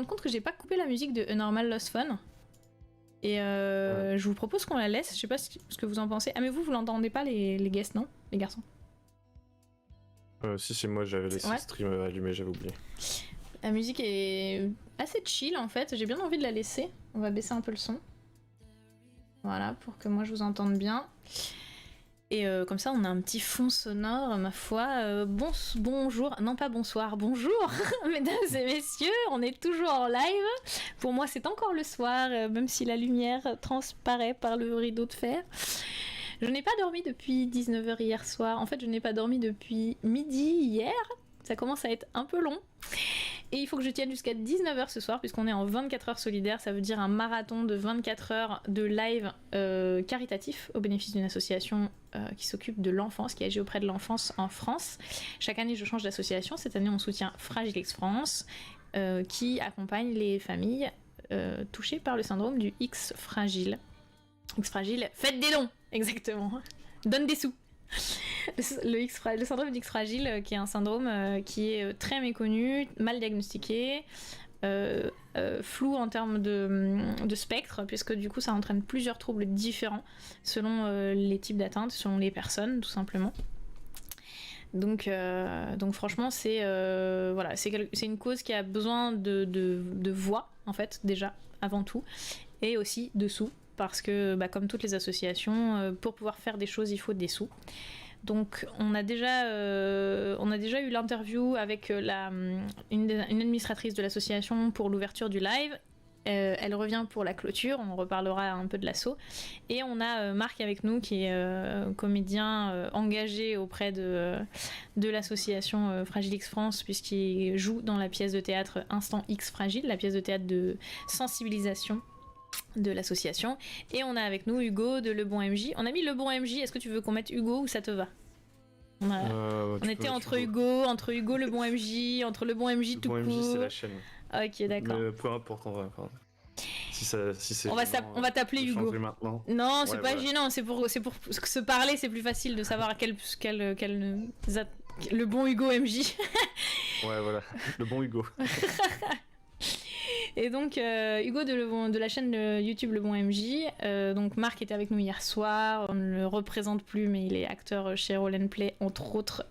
rendre compte que j'ai pas coupé la musique de A Normal Lost Fun. Et je vous propose qu'on la laisse. Je sais pas ce que vous en pensez. Ah, mais vous l'entendez pas, les guests, non? Les garçons? Si, moi j'avais laissé le stream allumé, j'avais oublié. La musique est assez chill en fait. J'ai bien envie de la laisser. On va baisser un peu le son. Voilà, pour que moi je vous entende bien. Et comme ça, on a un petit fond sonore, ma foi. Bonjour, non pas bonsoir, bonjour, mesdames et messieurs, on est toujours en live. Pour moi, c'est encore le soir, même si la lumière transparaît par le rideau de fer. Je n'ai pas dormi depuis 19h hier soir. En fait, je n'ai pas dormi depuis midi hier. Ça commence à être un peu long. Et il faut que je tienne jusqu'à 19h ce soir, puisqu'on est en 24 heures solidaires. Ça veut dire un marathon de 24 heures de live caritatif au bénéfice d'une association qui s'occupe de l'enfance, qui agit auprès de l'enfance en France. Chaque année, je change d'association. Cette année, on soutient Fragile X France, qui accompagne les familles touchées par le syndrome du X fragile. X fragile, faites des dons, exactement. Donne des sous. Le syndrome d'X fragile, qui est un syndrome qui est très méconnu, mal diagnostiqué, flou en termes de spectre, puisque du coup ça entraîne plusieurs troubles différents selon les types d'atteintes, selon les personnes, tout simplement. Donc franchement, c'est une cause qui a besoin de voix, en fait, déjà, avant tout, et aussi de sous. Parce que, comme toutes les associations, pour pouvoir faire des choses, il faut des sous. Donc, on a déjà eu l'interview avec une administratrice de l'association pour l'ouverture du live. Elle revient pour la clôture, on reparlera un peu de l'asso. Et on a Marc avec nous, qui est comédien engagé auprès de l'association Fragile X France, puisqu'il joue dans la pièce de théâtre Instant X Fragile, la pièce de théâtre de sensibilisation de l'association. Et on a avec nous Hugo de Le Bon MJ. On a mis Le Bon MJ, est-ce que tu veux qu'on mette Hugo ou ça te va? On était entre Hugo, Le Bon MJ, entre Le Bon MJ tout court. Le Bon MJ, c'est la chaîne. Ok, d'accord. Mais peu importe en vrai. Si c'est on va t'appeler Hugo. Non, c'est pas gênant, c'est pour se parler, c'est plus facile de savoir le bon Hugo MJ. Ouais, voilà, le bon Hugo. Et donc Hugo de la chaîne YouTube Le Bon MJ, donc Marc était avec nous hier soir, on ne le représente plus mais il est acteur chez Roll & Play entre autres,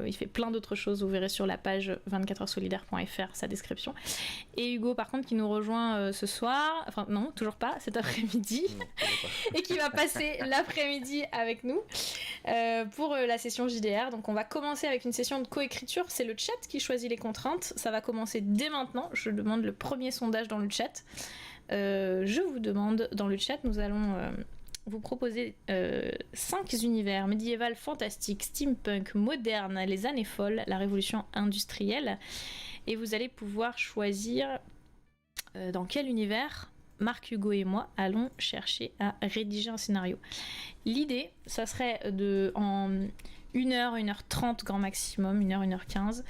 il fait plein d'autres choses, vous verrez sur la page 24hsolidaire.fr sa description. Et Hugo par contre qui nous rejoint ce soir, enfin non toujours pas, cet après-midi, et qui va passer l'après-midi avec nous pour la session JDR. Donc on va commencer avec une session de coécriture, c'est le chat qui choisit les contraintes, ça va commencer dès maintenant. Je demande le premier sondage dans le chat. Je vous demande dans le chat, nous allons vous proposer 5 univers: médiéval, fantastique, steampunk, moderne, les années folles, la révolution industrielle, et vous allez pouvoir choisir dans quel univers Marc, Hugo et moi allons chercher à rédiger un scénario. L'idée, ça serait en 1h, 1h30 grand maximum, 1h, 1h15,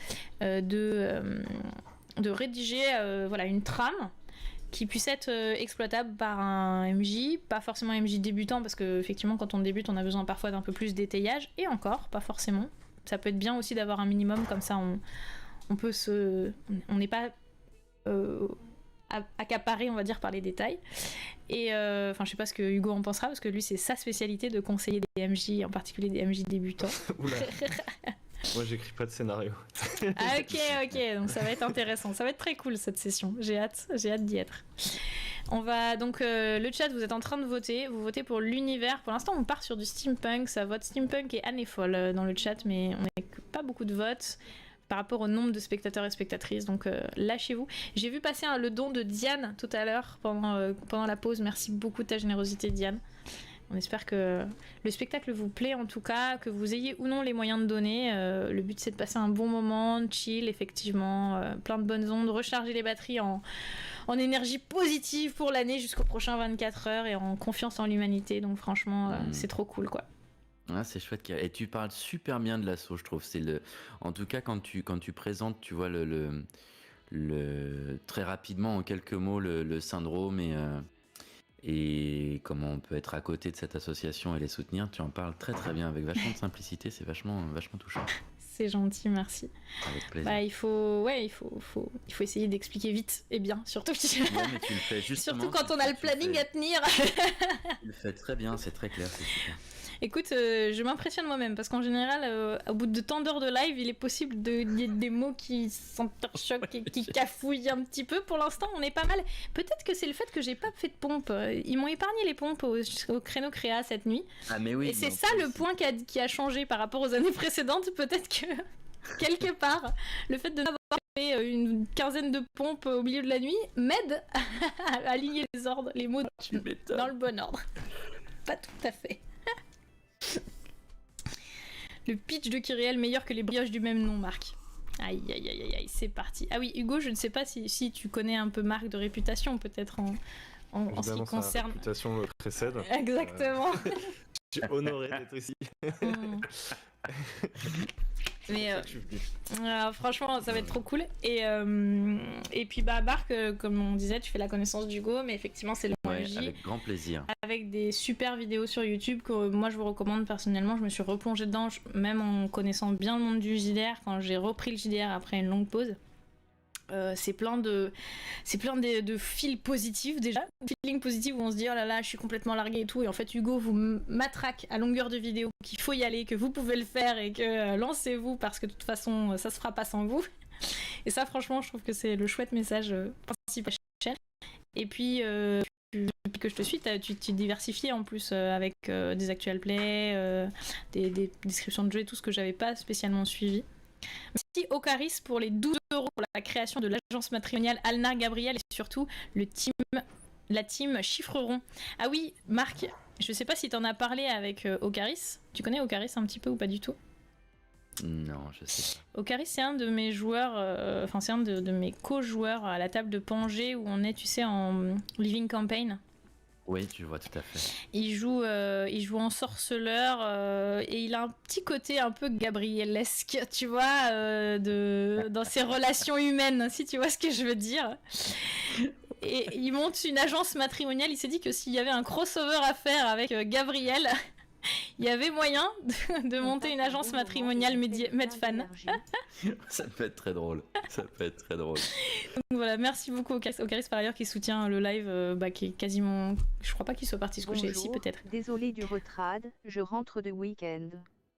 de rédiger une trame qui puisse être exploitable par un MJ, pas forcément un MJ débutant, parce que effectivement quand on débute on a besoin parfois d'un peu plus d'étayage, et encore, pas forcément. Ça peut être bien aussi d'avoir un minimum, comme ça on n'est pas accaparé, on va dire, par les détails. Et je sais pas ce que Hugo en pensera, parce que lui c'est sa spécialité de conseiller des MJ, en particulier des MJ débutants. Moi j'écris pas de scénario. Ah ok, donc ça va être intéressant, ça va être très cool cette session, j'ai hâte d'y être. On va donc le chat, vous êtes en train de voter, vous votez pour l'univers. Pour l'instant on part sur du steampunk, ça vote steampunk et années folles dans le chat, mais on n'a pas beaucoup de votes par rapport au nombre de spectateurs et spectatrices, donc lâchez-vous. J'ai vu passer le don de Diane tout à l'heure pendant la pause, merci beaucoup de ta générosité Diane. On espère que le spectacle vous plaît en tout cas, que vous ayez ou non les moyens de donner. Le but c'est de passer un bon moment, chill effectivement, plein de bonnes ondes, recharger les batteries en énergie positive pour l'année jusqu'au prochain 24 heures et en confiance en l'humanité. Donc franchement, c'est trop cool quoi. Ah, c'est chouette. Et tu parles super bien de l'assaut, je trouve. En tout cas, quand tu présentes, tu vois très rapidement en quelques mots le syndrome et comment on peut être à côté de cette association et les soutenir. Tu en parles très très bien avec vachement de simplicité, c'est vachement touchant. C'est gentil, merci. Avec plaisir. Bah, il faut essayer d'expliquer vite et bien, surtout. Ouais, mais tu le fais justement. Surtout quand on a le planning à tenir. Tu le fais très bien, c'est très clair, c'est super. Écoute, je m'impressionne moi-même parce qu'en général, au bout de tant d'heures de live, il est possible qu'il y ait des mots qui s'entrechoquent et qui cafouillent un petit peu. Pour l'instant, on est pas mal. Peut-être que c'est le fait que j'ai pas fait de pompe. Ils m'ont épargné les pompes au créneau créa cette nuit. Ah, mais oui. Et c'est ça le point qui a changé par rapport aux années précédentes. Peut-être que, quelque part, le fait de n'avoir fait une quinzaine de pompes au milieu de la nuit m'aide à aligner les ordres, les mots dans le bon ordre. Pas tout à fait. Le pitch de Kyriel meilleur que les brioches du même nom, Marc. Aïe, aïe, aïe, aïe, c'est parti. Ah oui, Hugo, je ne sais pas si tu connais un peu Marc de réputation, peut-être en ce qui concerne. Sa réputation me précède. Exactement. Je suis honoré d'être ici. Mais franchement, ça va être trop cool. Et puis, bah, Marc, comme on disait, tu fais la connaissance d'Hugo, mais effectivement, c'est le Ouais, avec grand plaisir. avec des super vidéos sur YouTube que moi je vous recommande personnellement. Je me suis replongée dedans, même en connaissant bien le monde du JDR, quand j'ai repris le JDR après une longue pause. C'est plein de fils positifs déjà, feeling positif où on se dit oh là là je suis complètement largué et tout, et en fait Hugo vous matraque à longueur de vidéo qu'il faut y aller, que vous pouvez le faire et que lancez-vous parce que de toute façon ça se fera pas sans vous. Et ça franchement je trouve que c'est le chouette message principal. Et puis depuis que je te suis, tu diversifies en plus avec des actual play, des descriptions de jeux et tout ce que j'avais pas spécialement suivi. Merci Ocaris pour les 12 € pour la création de l'agence matrimoniale Alnar Gabriel et surtout la team Chiffreron. Ah oui, Marc, je sais pas si t'en as parlé avec Ocaris. Tu connais Ocaris un petit peu ou pas du tout? Non, je sais pas. Ocaris, c'est un de mes joueurs, c'est un de mes co-joueurs à la table de Pangée où on est, tu sais, en Living Campaign. Oui, tu vois, tout à fait. Il joue en sorceleur et il a un petit côté un peu gabrielesque, tu vois, dans ses relations humaines, si tu vois ce que je veux dire. Et il monte une agence matrimoniale. Il s'est dit que s'il y avait un crossover à faire avec Gabriel, il y avait moyen de monter une agence matrimoniale Medfan. Ça peut être très drôle. Ça peut être très drôle. Donc voilà, merci beaucoup Ocaris par ailleurs qui soutient le live, qui est quasiment... Je crois pas qu'il soit parti se coucher, si peut-être. Désolé du retrade, je rentre de week-end.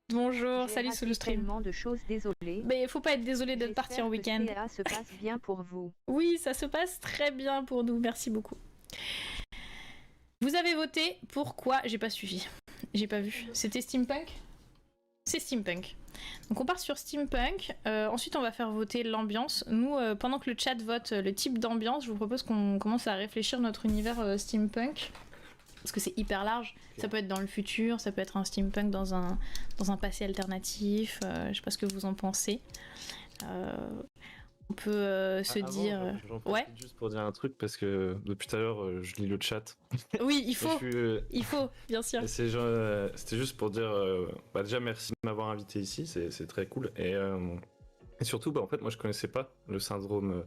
Bonjour, salut sous le stream. Tellement de choses, désolé. Mais faut pas être désolé d'être parti en week-end. Ça se passe bien pour vous. Oui, ça se passe très bien pour nous, merci beaucoup. Vous avez voté pour quoi? J'ai pas suivi. J'ai pas vu. C'était Steampunk? C'est Steampunk. Donc on part sur Steampunk. Ensuite on va faire voter l'ambiance. Nous, pendant que le chat vote le type d'ambiance, je vous propose qu'on commence à réfléchir notre univers Steampunk. Parce que c'est hyper large. Okay. Ça peut être dans le futur, ça peut être un Steampunk dans un passé alternatif. Je sais pas ce que vous en pensez. On peut se dire... Ouais. Juste pour dire un truc, parce que depuis tout à l'heure, je lis le chat. Oui, il faut. Il faut, bien sûr. C'était juste pour dire... déjà, merci de m'avoir invité ici, c'est très cool. Et surtout, en fait, moi, je connaissais pas le syndrome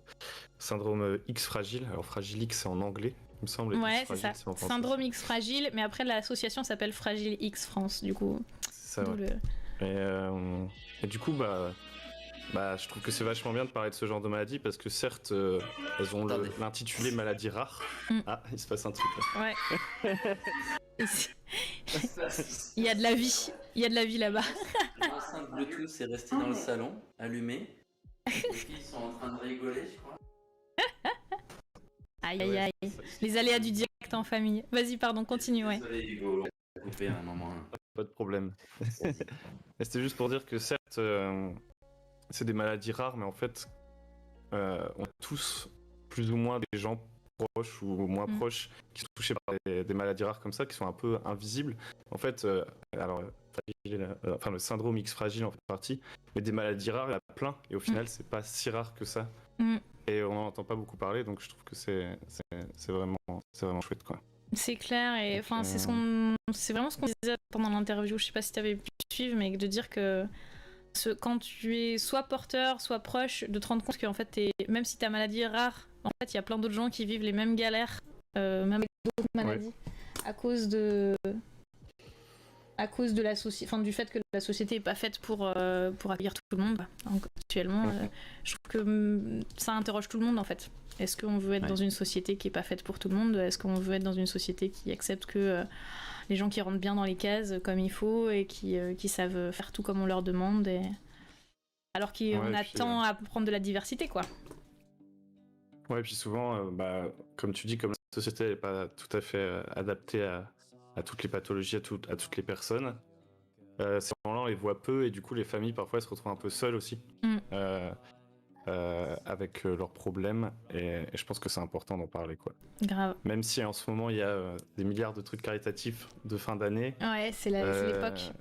X fragile. Alors, fragile X, c'est en anglais, il me semble. Ouais, c'est ça. Syndrome X fragile, mais après, l'association s'appelle Fragile X France, du coup. C'est ça, ouais. Et du coup, je trouve que c'est vachement bien de parler de ce genre de maladie parce que certes, elles ont l'intitulé maladie rare. Ah, il se passe un truc là. Ouais. Il y a de la vie. Il y a de la vie là-bas. L'enceinte Bluetooth est restée dans le salon, allumée. Les filles sont en train de rigoler, je crois. Aïe aïe aïe. Les aléas du direct en famille. Vas-y, pardon, continue, ouais. Désolé Hugo, on a coupé à un moment. Pas de problème. C'était juste pour dire que certes... c'est des maladies rares, mais en fait, on a tous plus ou moins des gens proches ou moins proches qui sont touchés par des maladies rares comme ça, qui sont un peu invisibles. En fait, le syndrome X fragile en fait partie, mais des maladies rares, il y en a plein, et au final, c'est pas si rare que ça. Et on n'en entend pas beaucoup parler, donc je trouve que c'est vraiment chouette, quoi. C'est clair, et enfin, c'est vraiment ce qu'on disait pendant l'interview. Je sais pas si tu avais pu suivre, mais de dire que quand tu es soit porteur, soit proche, de te rendre compte que en fait, même si ta maladie est rare, en fait, il y a plein d'autres gens qui vivent les mêmes galères, même avec d'autres maladies, à cause de... à cause de du fait que la société est pas faite pour accueillir tout le monde. Donc, actuellement, je trouve que ça interroge tout le monde en fait. Est-ce qu'on veut être dans une société qui est pas faite pour tout le monde? Est-ce qu'on veut être dans une société qui accepte que les gens qui rentrent bien dans les cases comme il faut et qui savent faire tout comme on leur demande alors qu'on attend à prendre de la diversité, quoi. Ouais, et puis souvent, comme tu dis, comme la société n'est pas tout à fait adaptée à toutes les pathologies, à toutes les personnes, ces gens-là, on les voit peu, et du coup, les familles, parfois, elles se retrouvent un peu seules aussi, avec leurs problèmes, et je pense que c'est important d'en parler, quoi. Grave. Même si en ce moment, il y a des milliards de trucs caritatifs de fin d'année. Ouais, c'est l'époque.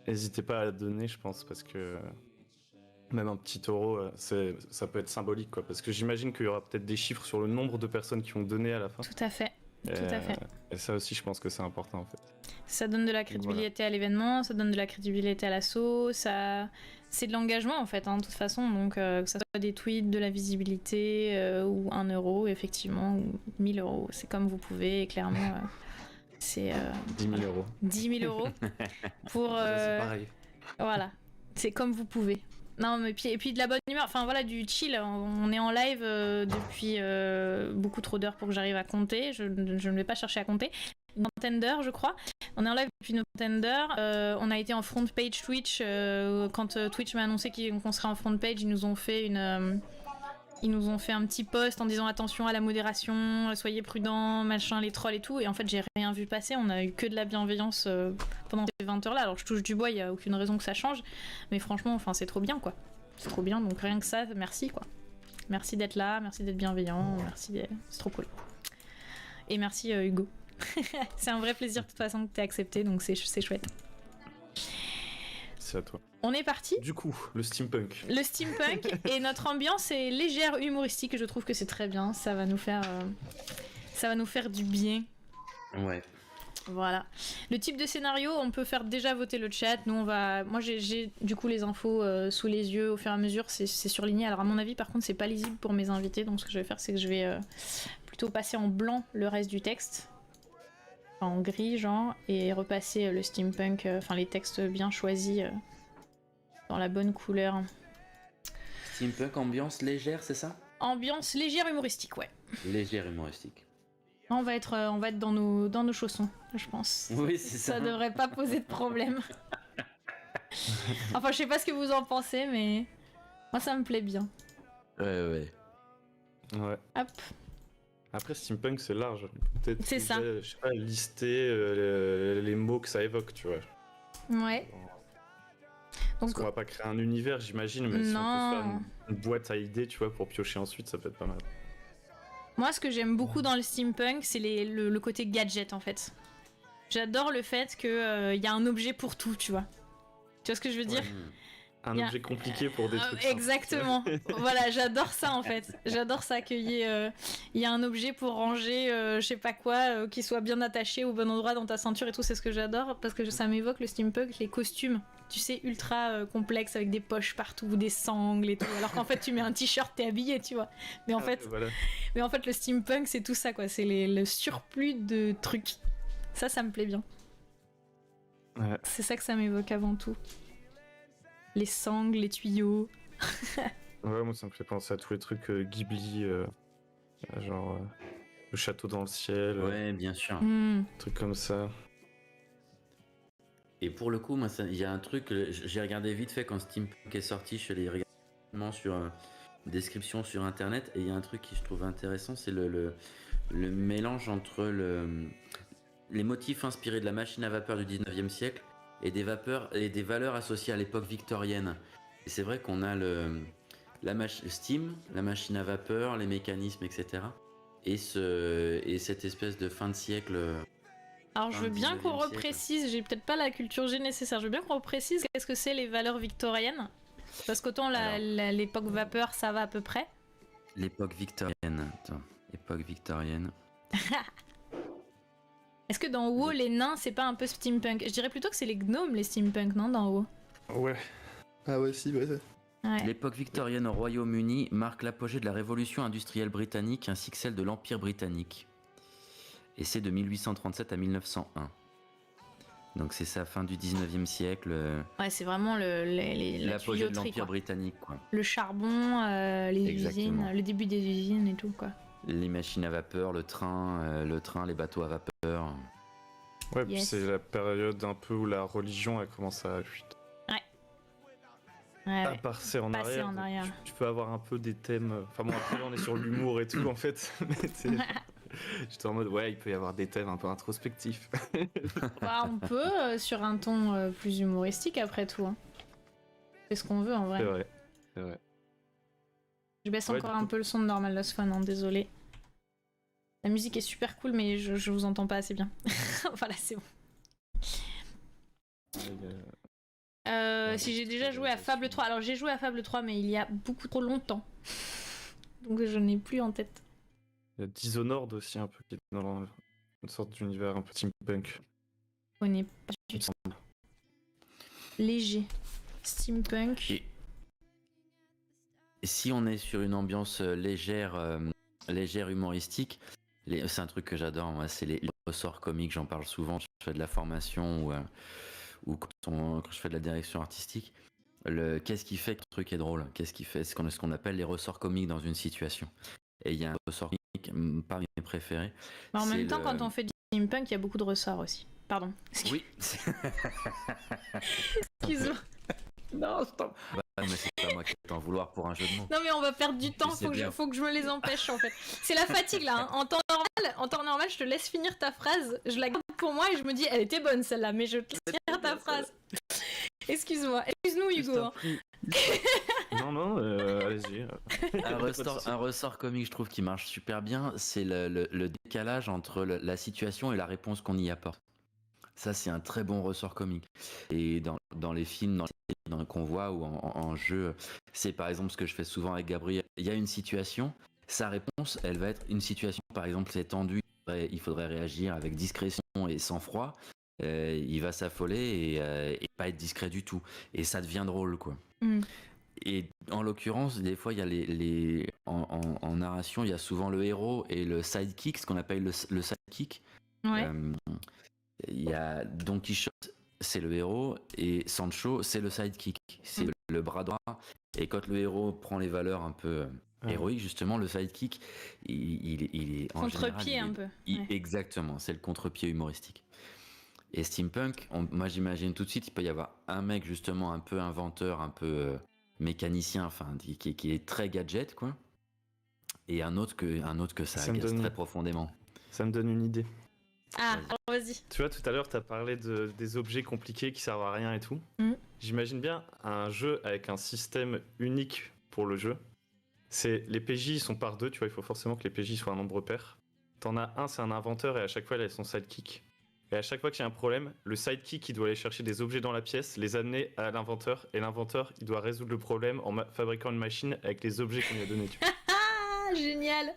N'hésitez pas à la donner, je pense, parce que même un petit euro, ça peut être symbolique, quoi. Parce que j'imagine qu'il y aura peut-être des chiffres sur le nombre de personnes qui ont donné à la fin. Tout à fait. Tout à fait. Et ça aussi, je pense que c'est important, en fait. Ça donne de la crédibilité à l'événement, ça donne de la crédibilité à l'asso, c'est de l'engagement, en fait, de toute façon. Donc, que ça soit des tweets, de la visibilité, ou 1 euro, effectivement, ou 1000 euros. C'est comme vous pouvez, et clairement... c'est 10 000 euros. 10 000 euros pour C'est pareil. voilà, c'est comme vous pouvez. Non, mais et puis de la bonne humeur, enfin voilà, du chill. On est en live depuis beaucoup trop d'heures pour que j'arrive à compter. Je ne vais pas chercher à compter. Une vingtaine d'heures, je crois. On est en live depuis une vingtaine d'heures. On a été en front page Twitch quand Twitch m'a annoncé qu'on serait en front page. Ils nous ont fait un petit post en disant attention à la modération, soyez prudents, machin, les trolls et tout. Et en fait, j'ai rien vu passer. On a eu que de la bienveillance pendant ces 20 heures-là. Alors, je touche du bois, il n'y a aucune raison que ça change. Mais franchement, enfin, c'est trop bien, quoi. C'est trop bien. Donc, rien que ça, merci, quoi. Merci d'être là, merci d'être bienveillant, c'est trop cool. Et merci, Hugo. C'est un vrai plaisir, de toute façon, que tu aies accepté. Donc, c'est chouette. C'est à toi. On est parti. Du coup, le steampunk. Le steampunk et notre ambiance est légère, humoristique, et je trouve que c'est très bien. Ça va nous faire du bien. Ouais. Voilà. Le type de scénario, on peut faire déjà voter le chat. Moi, j'ai du coup les infos sous les yeux au fur et à mesure. C'est surligné. Alors à mon avis, par contre, c'est pas lisible pour mes invités. Donc ce que je vais faire, c'est que je vais plutôt passer en blanc le reste du texte, en gris genre, et repasser le steampunk, les textes bien choisis. Dans la bonne couleur. Steampunk, ambiance légère, c'est ça? Ambiance légère humoristique, ouais. Légère humoristique. On va être dans nos chaussons, je pense. Oui, c'est ça. Ça devrait pas poser de problème. Enfin, je sais pas ce que vous en pensez, mais moi ça me plaît bien. Ouais. Hop. Après, steampunk, c'est large. Peut-être C'est ça. Je sais pas, lister les mots que ça évoque, tu vois. Ouais. Parce Donc, qu'on va pas créer un univers, j'imagine, mais si on peut se faire une boîte à idées, tu vois, pour piocher ensuite, ça peut être pas mal. moi, ce que j'aime beaucoup dans le steampunk, c'est le côté gadget, en fait. J'adore le fait qu'il y a un objet pour tout, tu vois. Tu vois ce que je veux dire? Un objet compliqué pour des trucs. Exactement. Voilà, j'adore ça en fait. J'adore ça qu'il y ait un objet pour ranger, je sais pas quoi, qui soit bien attaché au bon endroit dans ta ceinture et tout. C'est ce que j'adore parce que ça m'évoque le steampunk, les costumes. Tu sais, ultra complexes avec des poches partout, des sangles et tout. Alors qu'en fait, tu mets un t-shirt, t'es habillé, tu vois. Mais en fait, le steampunk, c'est tout ça quoi. C'est le surplus de trucs. Ça me plaît bien. Ouais. C'est ça que ça m'évoque avant tout. Les sangles, les tuyaux. Ouais, moi ça me fait penser à tous les trucs Ghibli, genre le château dans le ciel, Ouais, bien sûr. trucs comme ça. Et pour le coup, moi, il y a un truc, j'ai regardé vite fait quand Steampunk est sorti, je suis allé regarder sur description sur internet, et il y a un truc qui je trouve intéressant, c'est le mélange entre les motifs inspirés de la machine à vapeur du 19e siècle et des valeurs associées à l'époque victorienne. Et c'est vrai qu'on a le steam, la machine à vapeur, les mécanismes, etc. Et cette espèce de fin de siècle. Alors je veux bien qu'on reprécise, j'ai peut-être pas la culture G nécessaire, je veux bien qu'on reprécise qu'est-ce que c'est les valeurs victoriennes. Parce qu'autant l'époque vapeur, ça va à peu près. L'époque victorienne. Attends, époque victorienne. Est-ce que dans WoW, les nains, c'est pas un peu steampunk? Je dirais plutôt que c'est les gnomes, les steampunk, non, dans WoW? Ouais. Ah ouais, si, ouais. Ouais. L'époque victorienne au Royaume-Uni marque l'apogée de la révolution industrielle britannique ainsi que celle de l'Empire britannique. Et c'est de 1837 à 1901. Donc c'est ça, fin du 19e siècle, Ouais, c'est vraiment la l'apogée de tuyauterie, l'Empire quoi. britannique, quoi. Le charbon, les Exactement. usines, le début des usines et tout, quoi. Les machines à vapeur, le train, les bateaux à vapeur. Ouais, puis Yes. c'est la période un peu où la religion a commencé à Ouais, à ouais. passer en Passer arrière. en donc arrière. tu peux avoir un peu des thèmes. Enfin bon, après là, on est sur l'humour et tout en fait. Mais j'étais en mode, ouais, il peut y avoir des thèmes un peu introspectifs. Bah, on peut sur un ton plus humoristique après tout. Hein. C'est ce qu'on veut en vrai. C'est vrai. C'est vrai. Je baisse Ouais, encore du un coup- peu le son de Normal Lost Fun, hein, désolé. La musique est super cool, mais je vous entends pas assez bien. Voilà, c'est bon. Si j'ai déjà joué à Fable 3, alors j'ai joué à Fable 3, mais il y a beaucoup trop longtemps. Donc je n'ai plus en tête. Il y a Dishonored aussi un peu qui est dans une sorte d'univers un peu steampunk. Je connais pas du tout. Léger. Steampunk. Et si on est sur une ambiance légère humoristique, c'est un truc que j'adore, moi, c'est les ressorts comiques, j'en parle souvent, je fais de la formation ou quand je fais de la direction artistique. Qu'est-ce qui fait que le truc est drôle? Qu'est-ce qui fait ce qu'on appelle les ressorts comiques dans une situation? Et il y a un ressort comique, parmi mes préférés. Mais en c'est même temps, quand on fait du steampunk, il y a beaucoup de ressorts aussi. Pardon. Oui. Excuse-moi. Non, stop. Bah, mais c'est pas moi qui vais t'en vouloir pour un jeu de mots. Non mais on va perdre du temps, sais bien. faut que je me les empêche en fait. C'est la fatigue là, hein. En temps normal, je te laisse finir ta phrase, je la garde pour moi et je me dis elle était bonne celle-là, mais je te laisse finir ta phrase. Excuse-moi, excuse-nous Hugo. Hein. Non, allez-y. Un ressort comique, je trouve, qui marche super bien, c'est le décalage entre la situation et la réponse qu'on y apporte. Ça, c'est un très bon ressort comique. Et dans les films, qu'on voit ou en jeu, c'est par exemple ce que je fais souvent avec Gabriel. Il y a une situation, sa réponse, elle va être une situation, par exemple, c'est tendu, il faudrait réagir avec discrétion et sang-froid. Il va s'affoler et pas être discret du tout. Et ça devient drôle, quoi. Mm. Et en l'occurrence, des fois, il y a en narration, il y a souvent le héros et le sidekick, ce qu'on appelle le sidekick. Ouais. Il y a Don Quichotte, c'est le héros, et Sancho, c'est le sidekick, c'est le bras droit. Et quand le héros prend les valeurs un peu héroïques, justement, le sidekick, il est en Contre-pied général, un peu. Ouais. Exactement, c'est le contre-pied humoristique. Et steampunk, moi j'imagine tout de suite, il peut y avoir un mec justement un peu inventeur, un peu mécanicien, enfin qui est très gadget, quoi. Et un autre que ça agace très profondément. Ça me donne une idée. Ah, alors vas-y. Tu vois, tout à l'heure, t'as parlé des objets compliqués qui servent à rien et tout. J'imagine bien un jeu avec un système unique pour le jeu. C'est les PJ, ils sont par deux, tu vois, il faut forcément que les PJ soient un nombre pair. T'en as un, c'est un inventeur, et à chaque fois, il a son sidekick. Et à chaque fois qu'il y a un problème, le sidekick, il doit aller chercher des objets dans la pièce, les amener à l'inventeur, et l'inventeur, il doit résoudre le problème en fabriquant une machine avec les objets qu'on lui a donnés. Ah, génial.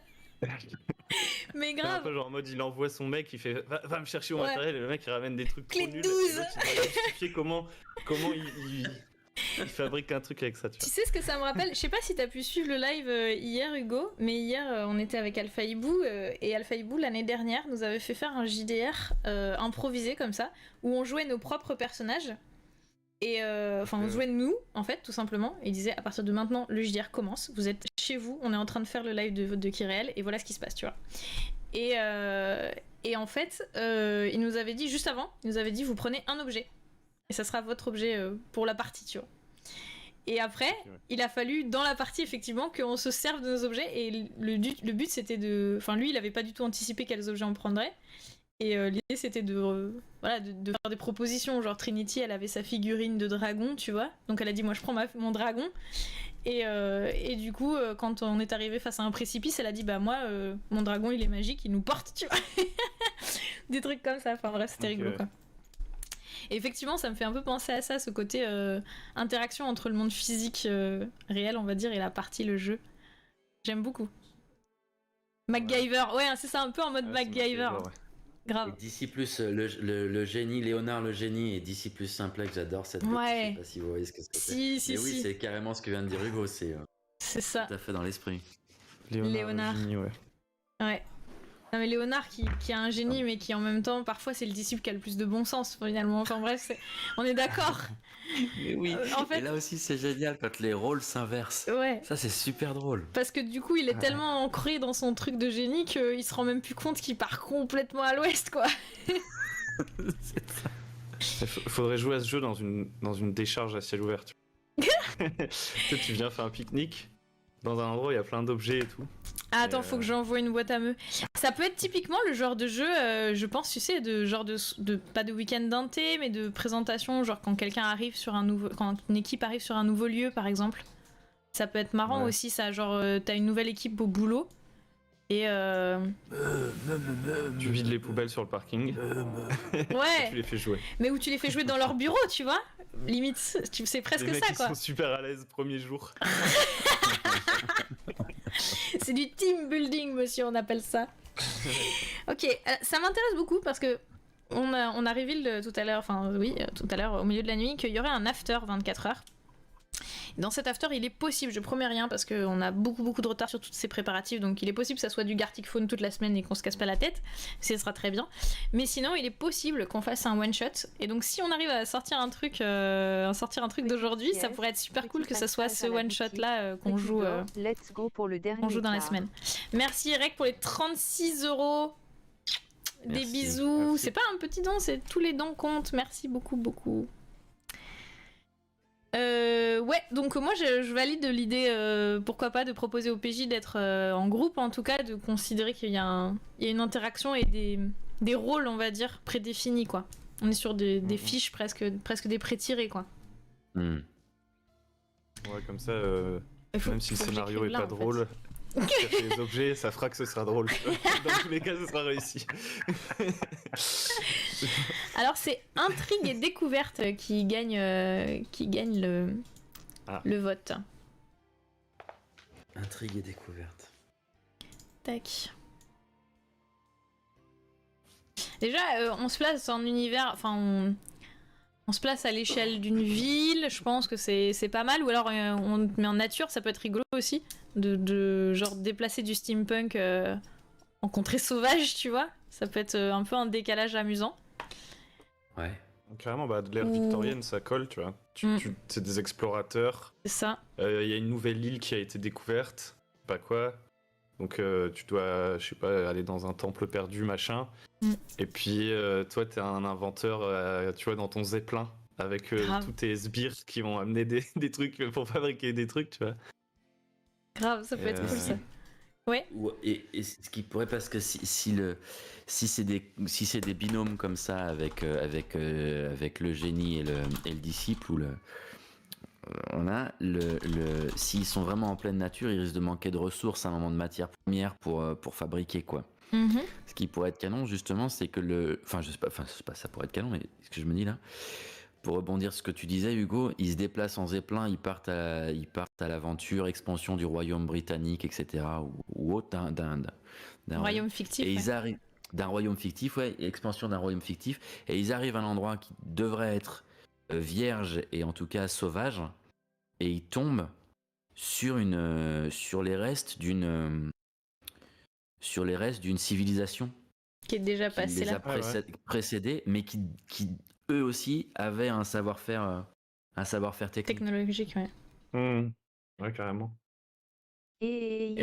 Mais C'est un grave. peu genre en mode, il envoie son mec, il fait va me chercher mon Ouais. matériel, et le mec il ramène des trucs Clé trop de nuls. 12. Et l'autre, il doit justifier comment il fabrique un truc avec ça, tu vois. Tu sais ce que ça me rappelle? Je sais pas si t'as pu suivre le live hier, Hugo, mais hier on était avec Alpha Hibou et Alpha Hibou l'année dernière nous avait fait faire un JDR improvisé comme ça où on jouait nos propres personnages et enfin on jouait nous en fait tout simplement. Et il disait à partir de maintenant le JDR commence, vous êtes chez vous, on est en train de faire le live de Kyriel et voilà ce qui se passe, tu vois. Et en fait il nous avait dit juste avant, il nous avait dit vous prenez un objet et ça sera votre objet pour la partie, tu vois. Et après, il a fallu dans la partie effectivement qu'on se serve de nos objets et le but c'était de... Enfin lui il avait pas du tout anticipé quels objets on prendrait et l'idée c'était de faire des propositions, genre Trinity elle avait sa figurine de dragon, tu vois, donc elle a dit moi je prends mon dragon et du coup quand on est arrivé face à un précipice elle a dit bah moi mon dragon il est magique, il nous porte, tu vois. Des trucs comme ça, enfin bref c'était rigolo quoi. Et effectivement, ça me fait un peu penser à ça, ce côté interaction entre le monde physique réel, on va dire, et la partie, le jeu. J'aime beaucoup. MacGyver, ouais, c'est ça, un peu en mode MacGyver. Ouais. Grave. Et DC plus le génie, Léonard le génie et DC plus Simplex, j'adore cette bête. Ouais. Je sais pas si vous voyez ce que c'est. Si. Oui, c'est carrément ce que vient de dire Hugo, c'est ça. tout à fait dans l'esprit. Léonard. Génie, ouais. Ouais. Non mais Léonard qui a un génie mais qui en même temps parfois c'est le disciple qui a le plus de bon sens finalement. Enfin bref, on est d'accord. Mais oui. En fait, Et là aussi, c'est génial quand les rôles s'inversent. ouais. Ça, c'est super drôle. Parce que du coup, il est tellement ancré dans son truc de génie qu'il se rend même plus compte qu'il part complètement à l'ouest, quoi. Faudrait jouer à ce jeu dans une décharge à ciel ouvert. Tu sais, tu viens faire un pique-nique dans un endroit où il y a plein d'objets et tout. Ah, attends, faut que j'envoie une boîte à meux. Ça peut être typiquement le genre de jeu, je pense, tu sais, de genre de pas de week-end d'un thé, mais de présentation, genre quand quelqu'un arrive sur un nouveau, quand une équipe arrive sur un nouveau lieu, par exemple. Ça peut être marrant aussi, ça. Genre, t'as une nouvelle équipe au boulot et Tu vides les poubelles sur le parking. ouais, Tu les fais jouer. mais où tu les fais jouer dans leur bureau, tu vois. Limite, c'est presque Les mecs, ça, ils quoi. sont super à l'aise premier jour. C'est du team building, monsieur, on appelle ça. Ok, ça m'intéresse beaucoup parce que on a reveal tout à l'heure, tout à l'heure au milieu de la nuit qu'il y aurait un after 24 heures. Dans cet after, il est possible, je promets rien parce qu'on a beaucoup de retard sur tous ces préparatifs, donc il est possible que ça soit du Gartic Phone toute la semaine et qu'on se casse pas la tête, ce sera très bien. Mais sinon, il est possible qu'on fasse un one shot. Et donc, si on arrive à sortir un truc d'aujourd'hui, ça pourrait être super cool que ça soit ce one shot là qu'on joue. Let's go pour le dernier On joue dans la quart. semaine. Merci Eric pour les 36€. Des Merci. bisous. Merci. C'est pas un petit don, c'est tous les dons comptent. Merci beaucoup. Ouais, donc moi je valide l'idée, pourquoi pas, de proposer au PJ d'être en groupe, en tout cas, de considérer qu'il y a une interaction et des rôles, on va dire, prédéfinis, quoi. On est sur des fiches presque des pré-tirés, quoi. Hmm. Ouais, comme ça, Faut- même si le faut que scénario j'écrive est là, pas en fait. drôle, chercher les objets, ça fera que ce sera drôle. Dans tous les cas, ce sera réussi. Alors c'est intrigue et découverte qui gagne le vote. Intrigue et découverte. Tac. Déjà, on se place en univers, enfin on se place à l'échelle d'une ville, je pense que c'est pas mal, ou alors on te met en nature, ça peut être rigolo aussi, de genre déplacer du steampunk en contrée sauvage, tu vois, ça peut être un peu un décalage amusant. Ouais. Carrément, bah, de l'ère Ouh. victorienne, ça colle, tu vois. C'est des explorateurs. C'est ça. Il y a une nouvelle île qui a été découverte, pas quoi. Donc tu dois, je sais pas, aller dans un temple perdu, machin. Et puis toi, t'es un inventeur, tu vois, dans ton zeppelin, avec Grave. tous tes sbires qui vont amener des trucs pour fabriquer des trucs, tu vois. Grave, ça peut être cool ça. Et ce qui pourrait, parce que si c'est des binômes comme ça avec le génie et le disciple, ou s'ils sont vraiment en pleine nature, ils risquent de manquer de ressources à un moment, de matière première pour fabriquer, quoi. Mhm. Ce qui pourrait être canon, justement, c'est que je sais pas, ça pourrait être canon, mais ce que je me dis là, pour rebondir sur ce que tu disais, Hugo, ils se déplacent en zeppelin, ils partent à l'aventure, expansion du royaume britannique, etc., ou autre, d'un Royaume fictif. et ouais. ils arrivent d'un royaume fictif, ouais, expansion d'un royaume fictif, et ils arrivent à un endroit qui devrait être vierge et en tout cas sauvage, et ils tombent sur les restes d'une civilisation Qui est déjà qui passé les a là. précédés, mais qui eux aussi avaient un savoir-faire technique. Technologique, ouais. Ouais, carrément. Et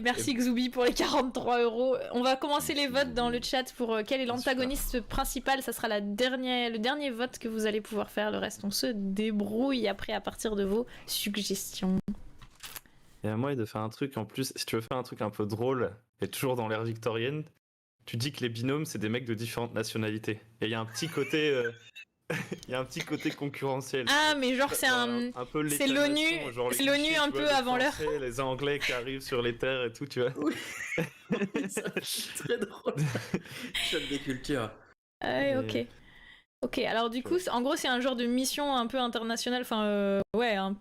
merci Xubi pour les 43€. On va commencer les votes dans le chat pour quel est l'antagoniste principal. Ça sera le dernier vote que vous allez pouvoir faire. Le reste, on se débrouille après à partir de vos suggestions. Il y a moyen de faire un truc en plus, si tu veux faire un truc un peu drôle, et toujours dans l'ère victorienne, tu dis que les binômes, c'est des mecs de différentes nationalités. Et il y a un petit côté... Il y a un petit côté concurrentiel. Ah, mais genre c'est peu c'est l'ONU, l'État-nation, genre les c'est l'ONU clichés, un tu vois, peu les avant l'heure. Français, les Anglais qui arrivent sur les terres et tout, tu vois. Oui. Très drôle. Choc des cultures. Ouais, ok. Ok, alors du coup, en gros, c'est un genre de mission un peu internationale,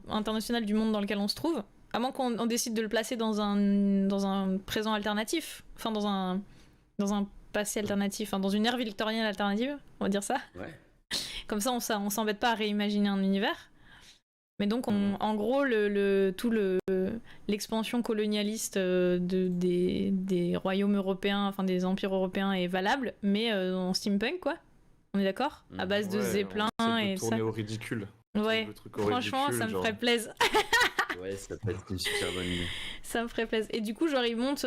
internationale du monde dans lequel on se trouve. À moins qu'on décide de le placer dans un présent alternatif, enfin dans un passé alternatif, dans une ère victorienne alternative, on va dire ça. Ouais. Comme ça, on s'embête pas à réimaginer un univers. Mais donc, en gros, l'expansion colonialiste des royaumes européens, enfin des empires européens est valable, mais en steampunk quoi. On est d'accord? À base de zeppelin et tourner ça. au ridicule. Ouais, Le truc au franchement, ridicule, ça me genre. ferait plaisir. Ouais, ça peut être une super bonne idée. Ça me ferait plaisir. Et du coup, genre, ils montent.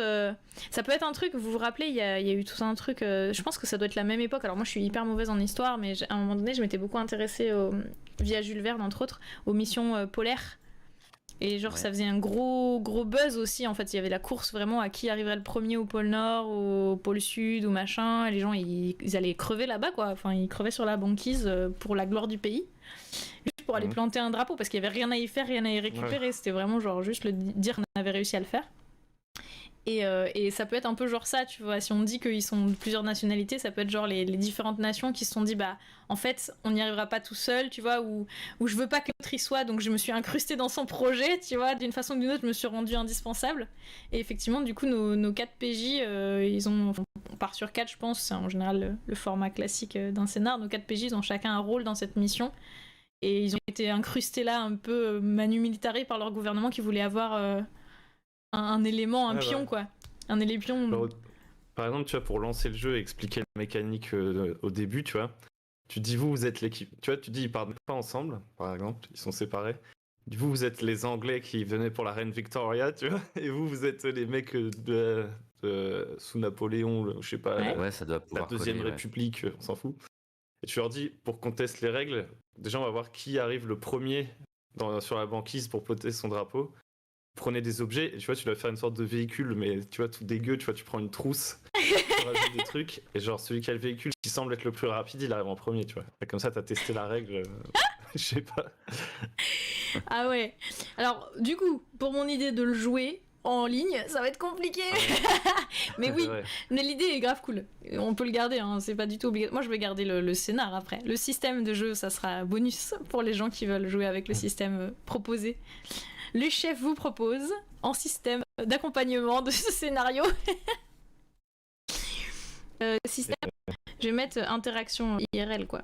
Ça peut être un truc, vous vous rappelez, il y a eu tout un truc. Je pense que ça doit être la même époque. Alors, moi, je suis hyper mauvaise en histoire, mais à un moment donné, je m'étais beaucoup intéressée, via Jules Verne, entre autres, aux missions polaires. Et genre, ça faisait un gros buzz aussi. En fait, il y avait la course vraiment à qui arriverait le premier au pôle Nord, au pôle Sud, ou machin. Et les gens, ils allaient crever là-bas, quoi. Enfin, ils crevaient sur la banquise pour la gloire du pays. Juste pour aller planter un drapeau, parce qu'il y avait rien à y faire, rien à y récupérer. Ouais. C'était vraiment genre juste le dire qu'on avait réussi à le faire. Et ça peut être un peu genre ça, tu vois. Si on dit qu'ils sont de plusieurs nationalités, ça peut être genre les différentes nations qui se sont dit, bah, en fait, on n'y arrivera pas tout seul, tu vois, ou je veux pas que l'autre y soit, donc je me suis incrustée dans son projet, tu vois. D'une façon ou d'une autre, je me suis rendue indispensable. Et effectivement, du coup, nos 4 PJ, on part sur 4, je pense, c'est en général le format classique d'un scénar. Nos 4 PJ, ils ont chacun un rôle dans cette mission. Et ils ont été incrustés là, un peu manu militari par leur gouvernement qui voulait avoir... un élément, un pion, quoi. Un élépion. Alors, par exemple, tu vois, pour lancer le jeu et expliquer la mécanique au début, tu vois, tu dis vous êtes l'équipe. Tu vois, tu dis ils partent pas ensemble, par exemple, ils sont séparés. Vous êtes les Anglais qui venaient pour la reine Victoria, tu vois, et vous êtes les mecs sous Napoléon, je sais pas, ouais, ça doit pouvoir la Deuxième coller, République, on s'en fout. Et tu leur dis, pour qu'on teste les règles, déjà on va voir qui arrive le premier sur la banquise pour poter son drapeau. Prenez des objets, et tu vois, tu dois faire une sorte de véhicule, mais tu vois, tout dégueu, tu vois, tu prends une trousse, tu rajoutes des trucs, et genre, celui qui a le véhicule qui semble être le plus rapide, il arrive en premier, tu vois. Et comme ça, t'as testé la règle, je sais pas. Ah ouais. Alors, du coup, pour mon idée de le jouer en ligne, ça va être compliqué. Mais oui, mais l'idée est grave cool. On peut le garder, hein, c'est pas du tout obligatoire. Moi, je vais garder le scénar après. Le système de jeu, ça sera bonus pour les gens qui veulent jouer avec le système proposé. Le chef vous propose en système d'accompagnement de ce scénario. Système, je vais mettre interaction IRL, quoi.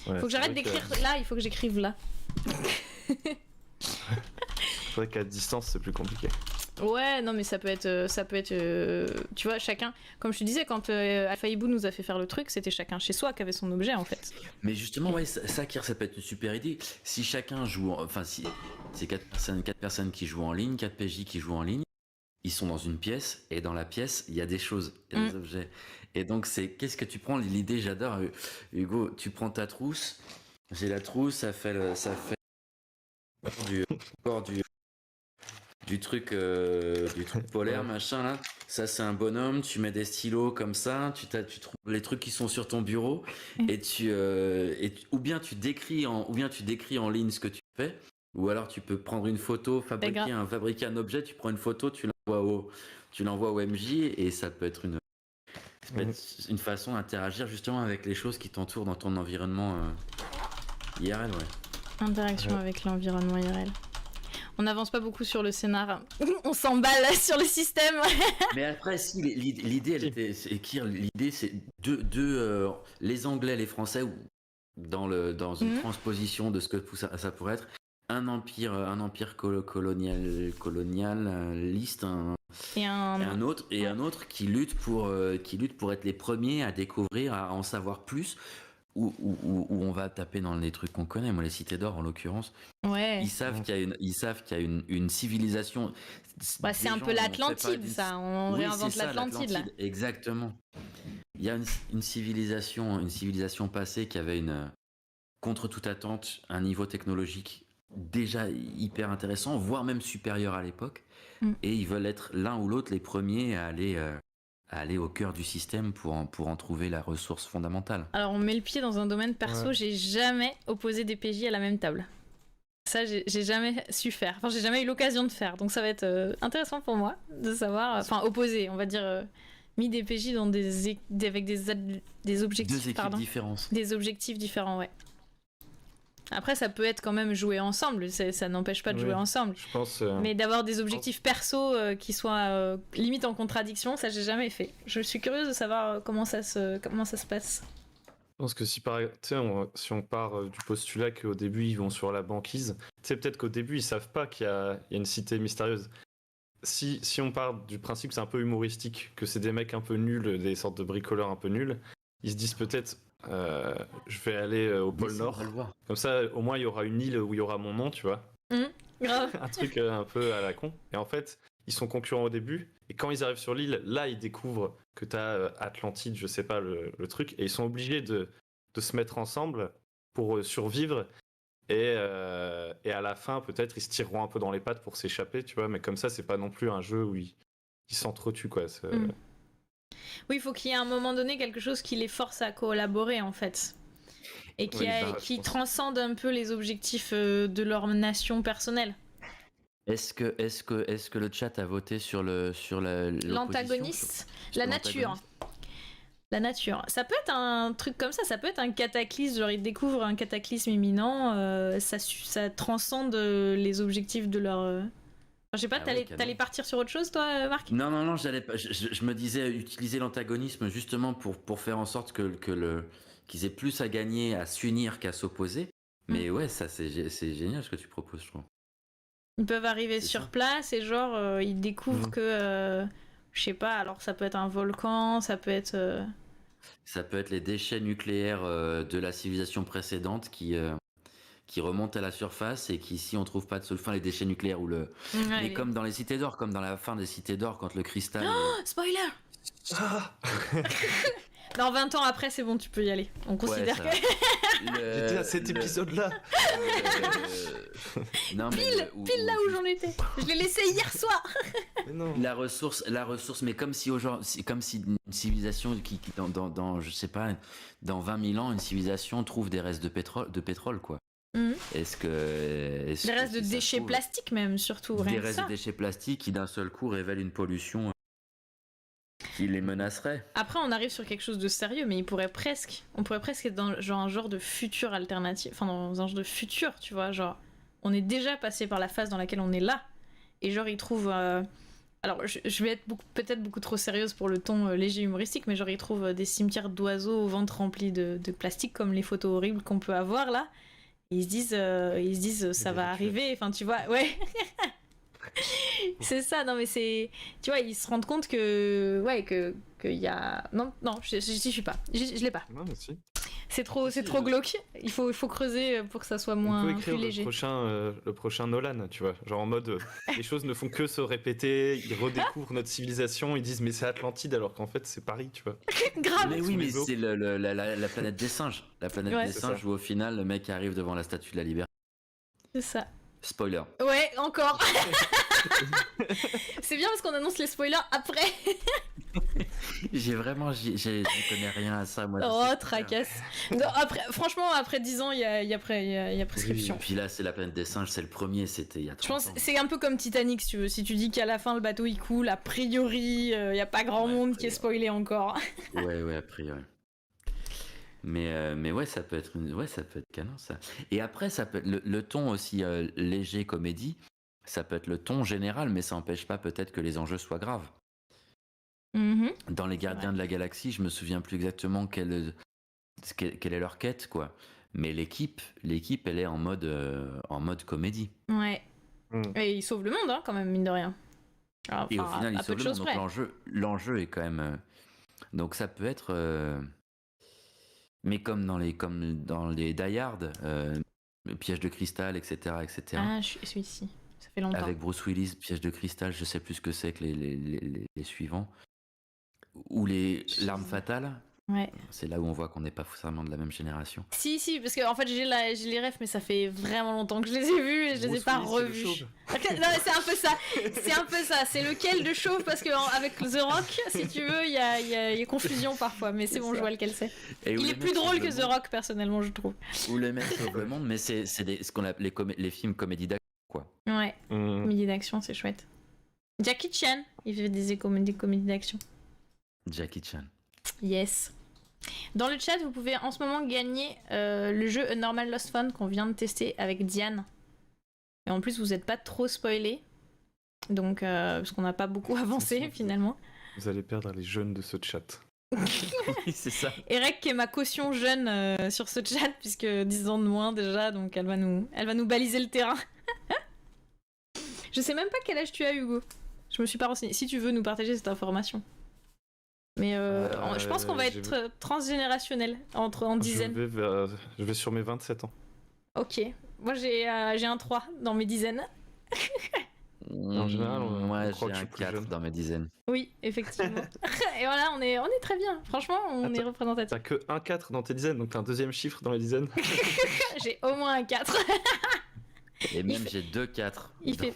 Ouais, faut que j'arrête d'écrire là, il faut que j'écrive là. C'est vrai qu'à distance, c'est plus compliqué. Ouais, non, mais ça peut être, tu vois, chacun, comme je te disais, quand Alpha Hibou nous a fait faire le truc, c'était chacun chez soi qui avait son objet, en fait. Mais justement, ouais, ça peut être une super idée. Si chacun joue, enfin, si c'est 4 personnes qui jouent en ligne, 4 PJ qui jouent en ligne, ils sont dans une pièce, et dans la pièce, il y a des choses, il y a des objets. Et donc, qu'est-ce que tu prends? L'idée, j'adore, Hugo, tu prends ta trousse, j'ai la trousse, ça fait du truc polaire, machin là. Ça, c'est un bonhomme. Tu mets des stylos comme ça. Tu trouves les trucs qui sont sur ton bureau et ou bien tu décris en ligne ce que tu fais. Ou alors tu peux prendre une photo, fabriquer un objet. Tu prends une photo, tu l'envoies au MJ et ça peut être une façon d'interagir justement avec les choses qui t'entourent dans ton environnement IRL, ouais. Interaction avec l'environnement IRL. On n'avance pas beaucoup sur le scénar. On s'emballe sur le système. Mais après, si l'idée, c'est les Anglais, les Français, dans une transposition de ce que ça pourrait être, un empire colonialiste, un autre qui lutte pour être les premiers à découvrir, à en savoir plus. Où on va taper dans les trucs qu'on connaît, moi les cités d'or en l'occurrence. Ouais. Ils savent qu'il y a une civilisation. Bah, c'est un peu l'Atlantide, ça. On réinvente l'Atlantide là. Exactement. Il y a une civilisation passée qui avait contre toute attente un niveau technologique déjà hyper intéressant, voire même supérieur à l'époque. Et ils veulent être l'un ou l'autre les premiers à aller au cœur du système pour en trouver la ressource fondamentale. Alors on met le pied dans un domaine perso, j'ai jamais opposé des PJ à la même table. Ça, j'ai jamais su faire. Enfin, j'ai jamais eu l'occasion de faire. Donc ça va être intéressant pour moi de savoir... Enfin, opposer, on va dire... mis des PJ dans avec des objectifs... Deux équipes différentes. Des objectifs différents, ouais. Après, ça peut être quand même jouer ensemble, ça n'empêche pas de jouer ensemble. Je pense, mais d'avoir des objectifs perso qui soient limite en contradiction, ça j'ai jamais fait. Je suis curieuse de savoir comment ça se passe. pense que si, si on part du postulat qu'au début ils vont sur la banquise, tu sais, peut-être qu'au début ils savent pas qu'il y a une cité mystérieuse. Si on part du principe que c'est un peu humoristique, que c'est des mecs un peu nuls, des sortes de bricoleurs un peu nuls, ils se disent peut-être je vais aller au pôle Mais ça, on Nord. va le voir. Comme ça, au moins il y aura une île où il y aura mon nom, tu vois. Grave. Un truc un peu à la con. Et en fait, ils sont concurrents au début. Et quand ils arrivent sur l'île, là, ils découvrent que t'as Atlantide, je sais pas le truc. Et ils sont obligés de se mettre ensemble pour survivre. Et à la fin, peut-être, ils se tireront un peu dans les pattes pour s'échapper, tu vois. Mais comme ça, c'est pas non plus un jeu où ils s'entretuent, quoi. Oui, il faut qu'il y ait à un moment donné quelque chose qui les force à collaborer, en fait. Et qui, Oui, bah, je qui pense. transcende un peu les objectifs de leur nation personnelle. Est-ce que le chat a voté sur l'opposition, L'antagoniste, sur la nature. l'antagoniste La nature. Ça peut être un truc comme ça peut être un cataclysme, genre ils découvrent un cataclysme imminent, ça transcende les objectifs de leur... Enfin, je sais pas, Ah oui, t'allais partir sur autre chose toi, Marc? Non, j'allais pas. Je me disais utiliser l'antagonisme justement pour faire en sorte qu'ils aient plus à gagner à s'unir qu'à s'opposer. Mais ouais, ça c'est génial ce que tu proposes, je trouve. Ils peuvent arriver C'est sur ça. place et genre ils découvrent que... je sais pas, alors ça peut être un volcan, ça peut être... Ça peut être les déchets nucléaires de la civilisation précédente qui remontent à la surface et qui, si on trouve pas de solution, les déchets nucléaires ou le. Ouais, Mais comme dans les cités d'or, comme dans la fin des cités d'or, quand le cristal. Spoiler! Ah Dans 20 ans après, c'est bon, tu peux y aller. On considère ça que... J'étais à cet épisode-là. Non, mais Pile là où j'en étais. Je l'ai laissé hier soir. Mais non. La ressource, mais comme si comme si une civilisation qui dans je sais pas, dans 20 000 ans, une civilisation trouve des restes de pétrole quoi. Mhm. Est-ce que Des restes de si ça se déchets trouve, plastiques même, surtout. Rien des que restes ça. de déchets plastiques qui d'un seul coup révèlent une pollution qui les menacerait. Après, on arrive sur quelque chose de sérieux, mais on pourrait presque être dans genre, un genre de futur alternatif. Enfin, dans un genre de futur, tu vois. Genre, on est déjà passé par la phase dans laquelle on est là. Et genre, ils trouvent... Alors, je vais être peut-être beaucoup trop sérieuse pour le ton léger humoristique, mais genre, ils trouvent des cimetières d'oiseaux au ventre remplis de plastique, comme les photos horribles qu'on peut avoir là. Et ils se disent ça va arriver. Enfin, tu vois, ouais. C'est ça, non mais c'est... Tu vois, ils se rendent compte que... Ouais, qu'il y a... Non, j'y suis pas. Je l'ai pas. Non, mais si. C'est trop glauque. Il faut creuser pour que ça soit On peut moins écrire plus léger. le prochain Nolan, tu vois. Genre en mode, les choses ne font que se répéter, ils redécouvrent notre civilisation, ils disent mais c'est Atlantide alors qu'en fait c'est Paris, tu vois. Grave. Mais oui, Sous mais les eaux. c'est la planète des singes. La planète Ouais. des C'est singes ça. où au final le mec arrive devant la statue de la liberté. C'est ça. Spoiler. Ouais, encore. C'est bien parce qu'on annonce les spoilers après. Je connais rien à ça moi. Oh, tracasse. Non, après, franchement, après 10 ans, il y a prescription. Puis là, c'est la planète des singes, c'est le premier, c'était il y a 30 Je pense ans. que c'est un peu comme Titanic, si tu veux. Si tu dis qu'à la fin le bateau il coule, a priori, il n'y a pas grand Ouais, monde a qui est priori. spoilé encore. Ouais, a priori. Mais ouais, ça peut être ça peut être canon ça. Et après, ça peut être le ton aussi léger comédie. Ça peut être le ton général, mais ça n'empêche pas peut-être que les enjeux soient graves. Mhm. Dans les Gardiens de la Galaxie, je me souviens plus exactement quelle est leur quête, quoi. Mais l'équipe, elle est en mode comédie. Ouais. Mm. Et il sauve le monde, hein, quand même, mine de rien. Alors, Et au enfin, final, à ils peu de sauvent le choses monde. près. Donc l'enjeu est quand même. Donc ça peut être. Mais comme dans les Die Hard, Piège de cristal, etc., etc. Ah, celui-ci. Ça fait longtemps. Avec Bruce Willis, Piège de cristal, je sais plus ce que c'est que les suivants. Ou l'arme fatale. Ouais. C'est là où on voit qu'on n'est pas forcément de la même génération. Si, parce que en fait j'ai les refs, mais ça fait vraiment longtemps que je les ai vus et je les ai Bruce pas Willis, c'est le revus. chauve. Non, mais c'est un peu ça. C'est un peu ça. C'est lequel de chauve parce que avec The Rock, si tu veux, il y a confusion parfois. Mais c'est bon, je vois lequel c'est. Et où Il les est plus mecs drôle sauvent que le The monde. Rock personnellement, je trouve. Où les mecs sauvent le monde, mais c'est ce qu'on appelle les films comédie d'action, quoi. Ouais. Mm. Comédie d'action, c'est chouette. Jackie Chan, il fait des comédies d'action. Jackie Chan. Yes. Dans le chat, vous pouvez en ce moment gagner le jeu A Normal Lost Fun qu'on vient de tester avec Diane. Et en plus, vous n'êtes pas trop spoilé. Donc, parce qu'on n'a pas beaucoup avancé finalement. Vous allez perdre les jeunes de ce chat. Oui, c'est ça. Erek qui est ma caution jeune sur ce chat, puisque 10 ans de moins déjà, donc elle va nous baliser le terrain. Je sais même pas quel âge tu as, Hugo. Je me suis pas renseignée. Si tu veux nous partager cette information. Mais je pense qu'on va être transgénérationnel en dizaines. Je vais sur mes 27 ans. Ok. Moi j'ai un 3 dans mes dizaines. En général, moi croit j'ai que je un suis plus 4 jeune. dans mes dizaines. Oui, effectivement. Et voilà, on est très bien. Franchement, on est représentatif. T'as que un 4 dans tes dizaines, donc t'as un deuxième chiffre dans les dizaines. J'ai au moins un 4. Et même j'ai 2 4. Il fait...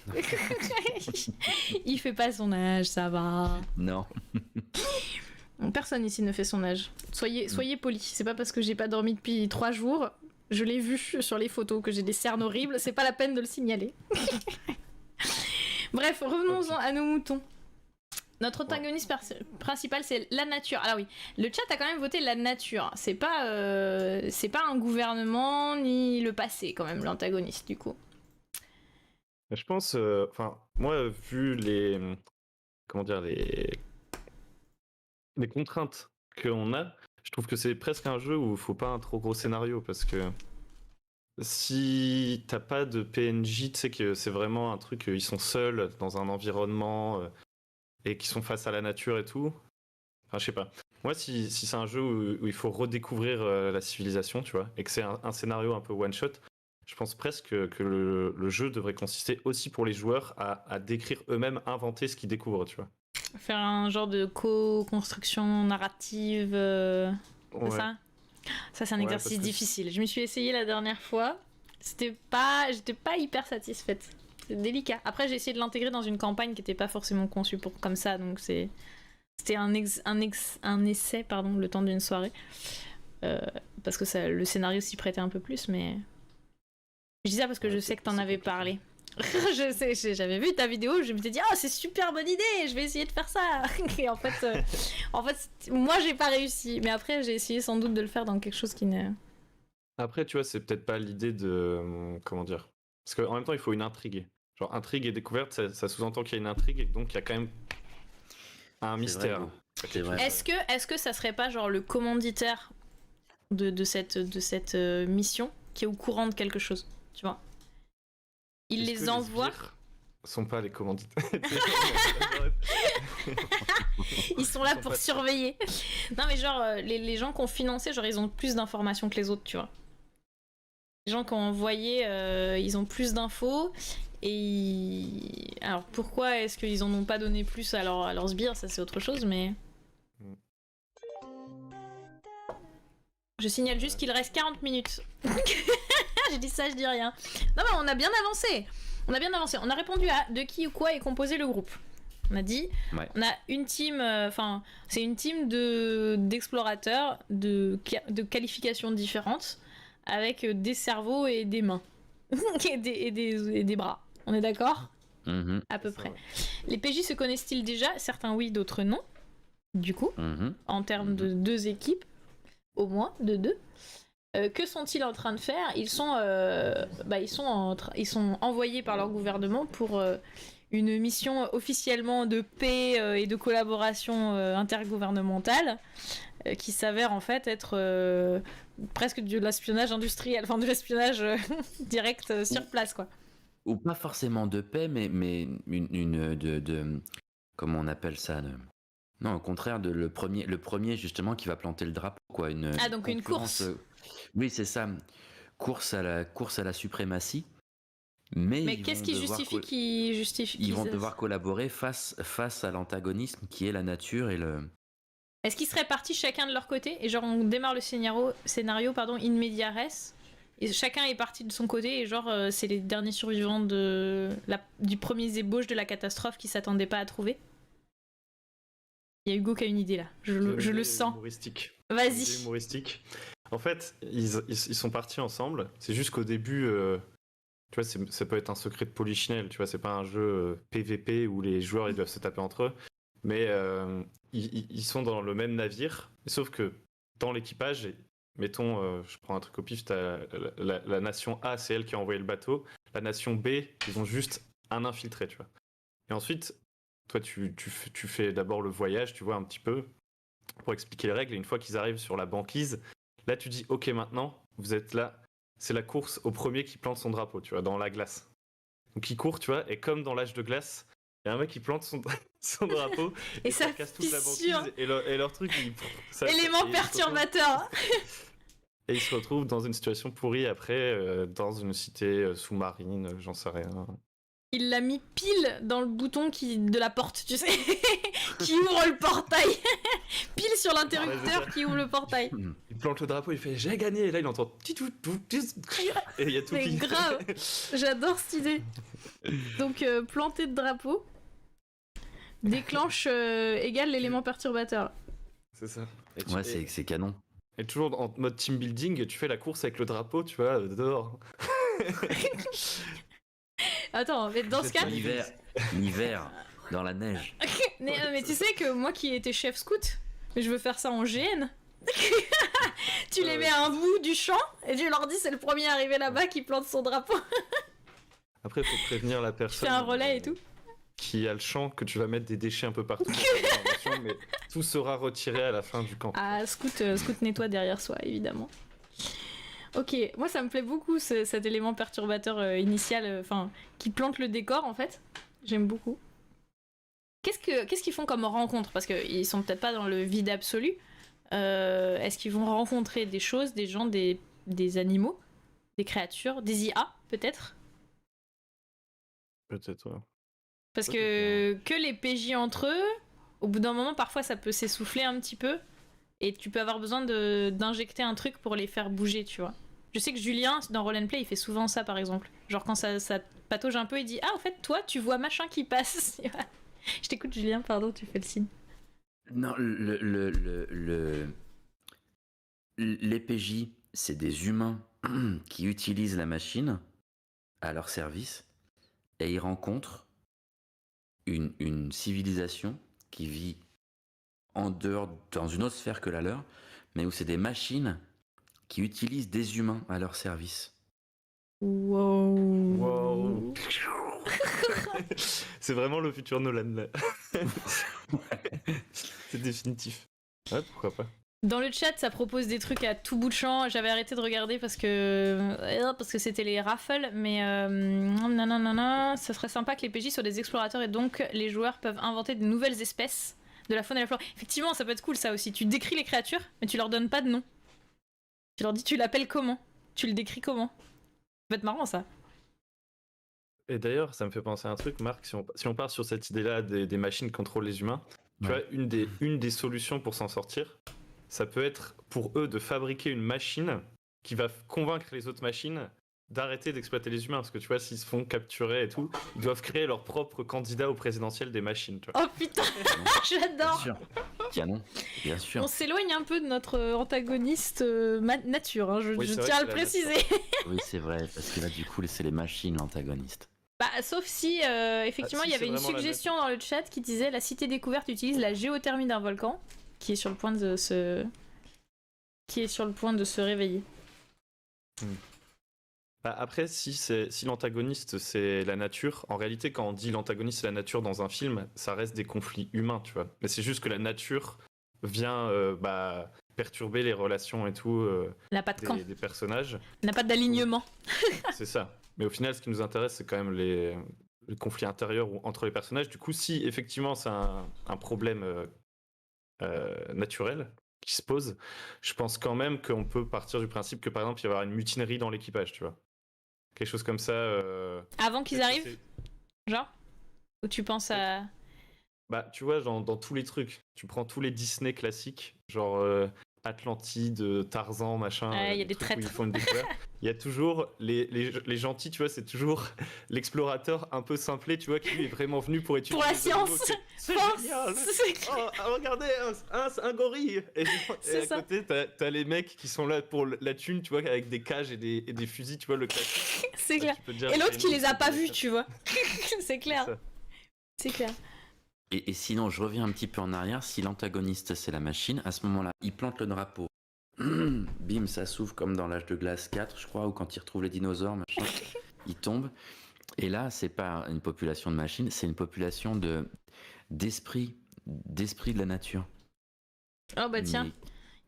Il fait pas son âge, ça va. Non. Personne ici ne fait son âge. Soyez polis. C'est pas parce que j'ai pas dormi depuis 3 jours, je l'ai vu sur les photos que j'ai des cernes horribles, c'est pas la peine de le signaler. Bref, revenons-en à nos moutons. Notre antagoniste principal, c'est la nature. Alors oui, le chat a quand même voté la nature. C'est pas un gouvernement ni le passé quand même, l'antagoniste du coup. Je pense, moi, vu les contraintes qu'on a, je trouve que c'est presque un jeu où il faut pas un trop gros scénario, parce que si t'as pas de PNJ, tu sais que c'est vraiment un truc, ils sont seuls dans un environnement et qui sont face à la nature et tout. Enfin, je sais pas. Moi, si c'est un jeu où il faut redécouvrir la civilisation, tu vois, et que c'est un scénario un peu one-shot, je pense presque que le jeu devrait consister aussi pour les joueurs à décrire eux-mêmes, inventer ce qu'ils découvrent, tu vois. Faire un genre de co-construction narrative, c'est ça ? Ça, c'est un exercice difficile. Je me suis essayée la dernière fois. J'étais pas hyper satisfaite. C'est délicat. Après, j'ai essayé de l'intégrer dans une campagne qui n'était pas forcément conçue pour comme ça, donc c'était un essai, le temps d'une soirée. Parce que le scénario s'y prêtait un peu plus, mais... Je dis ça parce que je sais que t'en avais parlé. Je sais, j'avais vu ta vidéo, je me suis dit oh c'est super bonne idée, je vais essayer de faire ça. Et en fait, moi j'ai pas réussi, mais après j'ai essayé sans doute de le faire dans quelque chose qui n'est. Après tu vois c'est peut-être pas l'idée de comment dire, parce qu'en même temps il faut une intrigue. Genre intrigue et découverte, ça sous-entend qu'il y a une intrigue et donc il y a quand même un mystère. C'est vrai. Est-ce que ça serait pas genre le commanditaire de cette mission qui est au courant de quelque chose, tu vois? Il les envoie. Sont pas les commanditaires. Ils sont là pour surveiller. Non mais genre les gens qui ont financé, genre ils ont plus d'informations que les autres, tu vois. Les gens qui ont envoyé, ils ont plus d'infos. Alors pourquoi est-ce qu'ils en ont pas donné plus à leurs sbires, ça c'est autre chose, mais... Je signale juste qu'il reste 40 minutes. J'ai dit ça, je dis rien. Non mais on a bien avancé. On a répondu à de qui ou quoi est composé le groupe. On a dit, on a une team, c'est une team d'explorateurs de qualifications différentes, avec des cerveaux et des mains. et des bras. On est d'accord ? À peu près. Les PJ se connaissent-ils déjà ? Certains oui, d'autres non. Du coup, en termes de 2 équipes, au moins, de 2. Que sont-ils en train de faire ? Ils sont envoyés par leur gouvernement pour une mission officiellement de paix et de collaboration intergouvernementale qui s'avère en fait être presque de l'espionnage industriel, enfin de l'espionnage direct sur place, quoi. Ou pas forcément de paix, mais une comment on appelle ça Non, au contraire, le premier justement qui va planter le drapeau, quoi. Donc une course. Oui, c'est ça. Course à la suprématie. Mais qu'est-ce qui justifie Ils vont devoir collaborer face à l'antagonisme qui est la nature et le... Est-ce qu'ils seraient partis chacun de leur côté et genre on démarre le scénario in media res et chacun est parti de son côté et genre c'est les derniers survivants du premier ébauche de la catastrophe qui s'attendaient pas à trouver? Il y a Hugo qui a une idée là, je le sens. Humoristique. Vas-y. Humoristique. En fait, ils sont partis ensemble. C'est juste qu'au début, tu vois, ça peut être un secret de polichinelle. Tu vois, c'est pas un jeu PVP où les joueurs ils doivent se taper entre eux. Mais ils sont dans le même navire. Sauf que dans l'équipage, mettons, je prends un truc au pif, t'as la nation A, c'est elle qui a envoyé le bateau. La nation B, ils ont juste un infiltré, tu vois. Et ensuite, toi, tu fais d'abord le voyage, tu vois, un petit peu. pour expliquer les règles. Et une fois qu'ils arrivent sur la banquise, là tu dis ok, maintenant vous êtes là, c'est la course au premier qui plante son drapeau, tu vois, dans la glace. Donc il court, tu vois, et comme dans l'âge de glace, il y a un mec qui plante son drapeau Et ça casse toute la fissure. banquise et leur truc, Élément perturbateur. Et ils se retrouvent dans une situation pourrie après, dans une cité sous-marine, j'en sais rien. Il l'a mis pile dans le bouton de la porte, tu sais, qui ouvre le portail. Pile sur l'interrupteur qui ouvre le portail. Il plante le drapeau, il fait j'ai gagné, et là il entend et il y a tout Mais qui... grave, j'adore cette idée. Donc planter de drapeau déclenche égale l'élément perturbateur. C'est ça. Ouais, c'est canon. Et toujours en mode team building, tu fais la course avec le drapeau, tu vois, dehors. Attends, mais dans ce cas... L'hiver, dans la neige. mais tu sais que moi qui étais chef scout, je veux faire ça en GN. Tu les mets à un bout du champ et tu leur dis c'est le premier arrivé là-bas qui plante son drapeau. Après, il faut prévenir la personne. Tu fais un relais et tout. Qui a le champ que tu vas mettre des déchets un peu partout. Mais tout sera retiré à la fin du camp. Ah, scout nettoie derrière soi, évidemment. Ok, moi ça me plaît beaucoup cet élément perturbateur initial, enfin, qui plante le décor en fait. J'aime beaucoup. Qu'est-ce qu'ils font comme rencontre? Parce qu'ils sont peut-être pas dans le vide absolu. Est-ce qu'ils vont rencontrer des choses, des gens, des animaux, des créatures, des IA peut-être? Peut-être, ouais. Parce que les PJ entre eux, au bout d'un moment, parfois ça peut s'essouffler un petit peu. Et tu peux avoir besoin d'injecter un truc pour les faire bouger, tu vois. Je sais que Julien, dans Roll and Play, il fait souvent ça, par exemple. Genre quand ça patauge un peu, il dit « Ah, en fait, toi, tu vois machin qui passe. » Je t'écoute, Julien, pardon, tu fais le signe. Non, les PJ, c'est des humains qui utilisent la machine à leur service et ils rencontrent une civilisation qui vit en dehors, dans une autre sphère que la leur, mais où c'est des machines qui utilisent des humains à leur service. Wow. C'est vraiment le futur Nolan, là. C'est définitif. Ouais, pourquoi pas. Dans le chat, ça propose des trucs à tout bout de champ. J'avais arrêté de regarder parce que c'était les raffles, mais ça serait sympa que les PJ soient des explorateurs et donc les joueurs peuvent inventer de nouvelles espèces de la faune et la flore. Effectivement, ça peut être cool ça aussi. Tu décris les créatures, mais tu leur donnes pas de nom. Tu leur dis tu l'appelles comment, tu le décris comment. Ça peut être marrant ça. Et d'ailleurs, ça me fait penser à un truc, Marc, si on part sur cette idée-là des machines qui contrôlent les humains, tu vois, une des solutions pour s'en sortir, ça peut être pour eux de fabriquer une machine qui va convaincre les autres machines d'arrêter d'exploiter les humains. Parce que tu vois, s'ils se font capturer et tout, ils doivent créer leur propre candidat au présidentiel des machines. Tu vois. Oh putain, j'adore. Bien sûr. Canon, bien sûr. On s'éloigne un peu de notre antagoniste nature, hein, je tiens à le préciser. Oui, c'est vrai, parce que là, du coup, c'est les machines l'antagoniste. Bah, sauf si, effectivement, il y avait une suggestion dans le chat qui disait la cité découverte utilise la géothermie d'un volcan qui est sur le point de se réveiller. Bah après, si l'antagoniste c'est la nature, en réalité, quand on dit l'antagoniste c'est la nature dans un film, ça reste des conflits humains, tu vois. Mais c'est juste que la nature vient perturber les relations et tout des personnages. N'a pas d'alignement. C'est ça. Mais au final, ce qui nous intéresse, c'est quand même les conflits intérieurs entre les personnages. Du coup, si effectivement c'est un problème naturel qui se pose, je pense quand même qu'on peut partir du principe que par exemple il va y avoir une mutinerie dans l'équipage, tu vois. Quelque chose comme ça. Avant qu'ils arrivent, genre, ou tu penses à... Bah, tu vois, genre, dans tous les trucs, tu prends tous les Disney classiques, genre Atlantide, Tarzan, machin. Il y a des traîtres. Où ils font une découverte. Il y a toujours les gentils, tu vois, c'est toujours l'explorateur un peu simplé, tu vois, qui lui est vraiment venu pour étudier. Pour la science. C'est génial. Regardez, un gorille. Et à côté, t'as les mecs qui sont là pour la thune, tu vois, avec des cages et des fusils, tu vois, le classique. C'est clair. Et l'autre qui les a pas vus, tu vois. C'est clair. C'est clair. Et sinon, je reviens un petit peu en arrière. Si l'antagoniste, c'est la machine, à ce moment-là, il plante le drapeau. Bim, ça s'ouvre comme dans l'âge de glace 4, je crois, ou quand il retrouve les dinosaures, machin, il tombe. Et là, c'est pas une population de machines, c'est une population d'esprit de la nature. Oh bah tiens,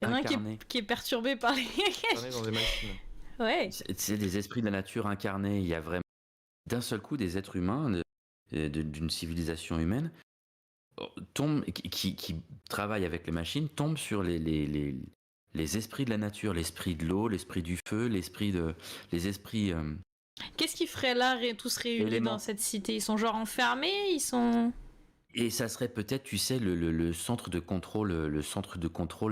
il y en a un incarnés. qui est perturbé par les... On est dans des machines. Ouais. C'est des esprits de la nature incarnés. Il y a vraiment d'un seul coup des êtres humains d'une civilisation humaine qui travaillent avec les machines, tombent sur les esprits de la nature, l'esprit de l'eau, l'esprit du feu, les esprits Qu'est-ce qu'ils feraient là, tous réunis Éléments. dans cette cité? Ils sont genre enfermés? Ils sont... et ça serait peut-être, tu sais, le centre de contrôle,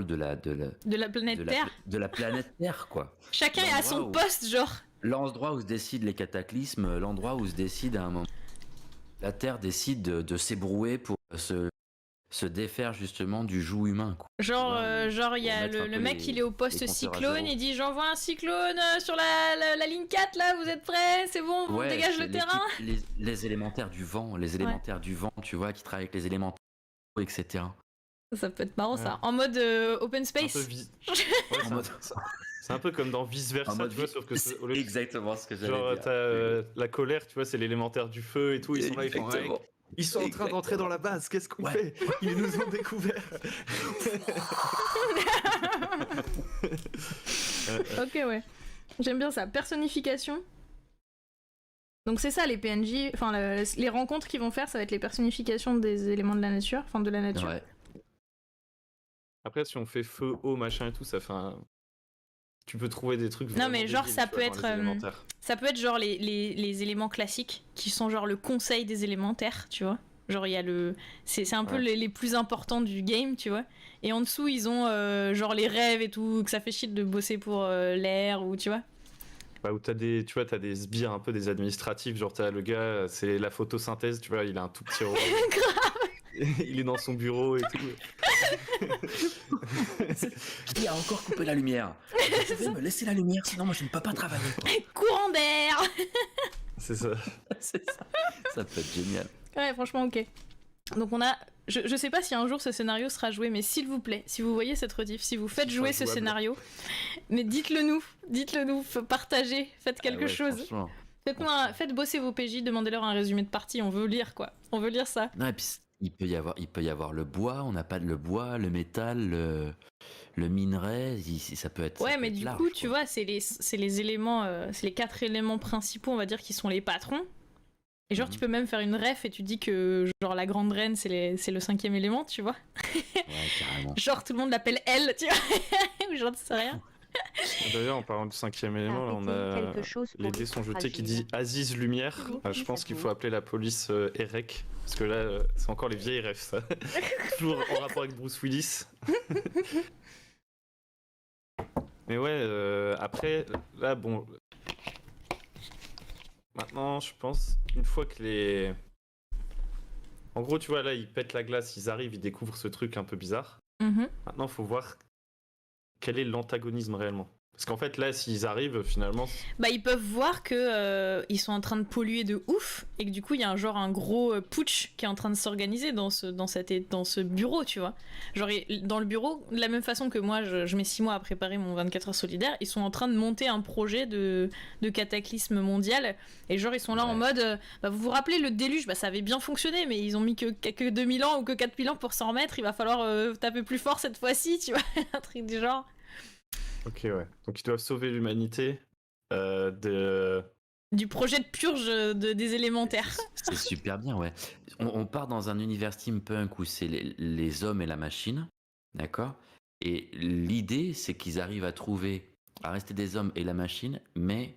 de la De la planète Terre? de la planète Terre, quoi. Chacun est à son L'endroit où- poste, genre. L'endroit où se décident les cataclysmes, l'endroit où se décide à un moment. La Terre décide de s'ébrouer pour se défaire justement du joug humain, quoi. Genre, il y pour a mettre un le peu mec, il est au poste les compteurs à cyclone, zéro. il dit j'envoie un cyclone sur la ligne 4 là, vous êtes prêts? C'est bon, on dégage c'est le terrain? les élémentaires du vent, tu vois, qui travaillent avec les élémentaires, etc. Ça peut être marrant ça. Ouais. En mode open C'est un space. peu ouais, En mode- c'est un peu comme dans Vice En Versa, mode tu vois, sauf que c'est au lieu de- exactement ce que j'allais genre dire. t'as la colère, tu vois, c'est l'élémentaire du feu et tout, ils sont là, ils font Exactement. ouais, ils sont en train d'entrer dans la base, qu'est-ce qu'on Ouais. fait? Ils nous ont découvert. Ok, ouais. J'aime bien ça. Personnification. Donc c'est ça les PNJ, enfin les rencontres qu'ils vont faire, ça va être les personnifications des éléments de la nature, enfin de la nature. Ouais. Après, si on fait feu, eau, machin et tout, ça fait un... Tu peux trouver des trucs. Non, mais vraiment genre, débiles, ça tu peut vois, dans être, les élémentaires. Ça peut être genre les éléments classiques, qui sont genre le conseil des élémentaires, tu vois. Genre il y a le... C'est un peu Ouais. les plus importants du game, tu vois. Et en dessous, ils ont genre les rêves et tout, que ça fait chier de bosser pour l'air, ou tu vois. Bah, où t'as des, tu vois, t'as des sbires un peu des administratifs, genre t'as le gars, c'est la photosynthèse, tu vois, il a un tout petit rôle. Il est dans son bureau et tout. Qui a encore coupé la lumière? Vous pouvez me laisser la lumière, sinon moi je ne peux pas travailler, quoi. Courant d'air. C'est ça. C'est ça. Ça peut être génial. Ouais, franchement, ok. Donc on a... Je sais pas si un jour ce scénario sera joué, mais s'il vous plaît, si vous voyez cette rediff, si vous faites Ce jouer sera ce jouable. scénario, mais dites-le nous, partagez, faites quelque Ah ouais, chose. franchement. Faites bosser vos PJ, demandez-leur un résumé de partie, on veut lire quoi. On veut lire ça. Non, et puis il peut y avoir le bois, on n'a pas le bois, le métal, le minerai, ça peut être. Ouais, ça peut mais être du large, coup, tu quoi. vois, c'est les éléments, c'est les 4 éléments principaux, on va dire, qui sont les patrons. Et genre, Mhm. tu peux même faire une ref et tu dis que, genre, la grande reine, c'est le 5e élément, tu vois. Ouais, carrément. Genre, tout le monde l'appelle elle, tu vois. Ou j'en sais rien. D'ailleurs, en parlant du 5e élément, là, on a Quelque chose pour les dés sont jetés qui dit Aziz Lumière. Je pense qu'il faut appeler la police EREC, parce que là, c'est encore les vieilles refs, ça. Toujours en rapport avec Bruce Willis. Mais ouais, après, là, bon. Maintenant, je pense, une fois que les. En gros, tu vois, là, ils pètent la glace, ils arrivent, ils découvrent ce truc un peu bizarre. Mhm. Maintenant, il faut voir quel est l'antagonisme réellement. Parce qu'en fait, là, s'ils arrivent, finalement. Bah, ils peuvent voir que ils sont en train de polluer de ouf et que du coup, il y a un gros putsch qui est en train de s'organiser dans ce bureau, tu vois. Genre, dans le bureau, de la même façon que moi, je mets 6 mois à préparer mon 24 heures solidaire, ils sont en train de monter un projet de cataclysme mondial. Et genre, ils sont là en Ouais. mode, bah, vous vous rappelez, le déluge, bah, ça avait bien fonctionné, mais ils ont mis que 2000 ans ou que 4000 ans pour s'en remettre, il va falloir taper plus fort cette fois-ci, tu vois. Un truc du genre. Ok, ouais. Donc, ils doivent sauver l'humanité de. Du projet de purge des élémentaires. C'est super bien, ouais. On part dans un univers steampunk où c'est les hommes et la machine, d'accord? Et l'idée, c'est qu'ils arrivent à rester des hommes et la machine, mais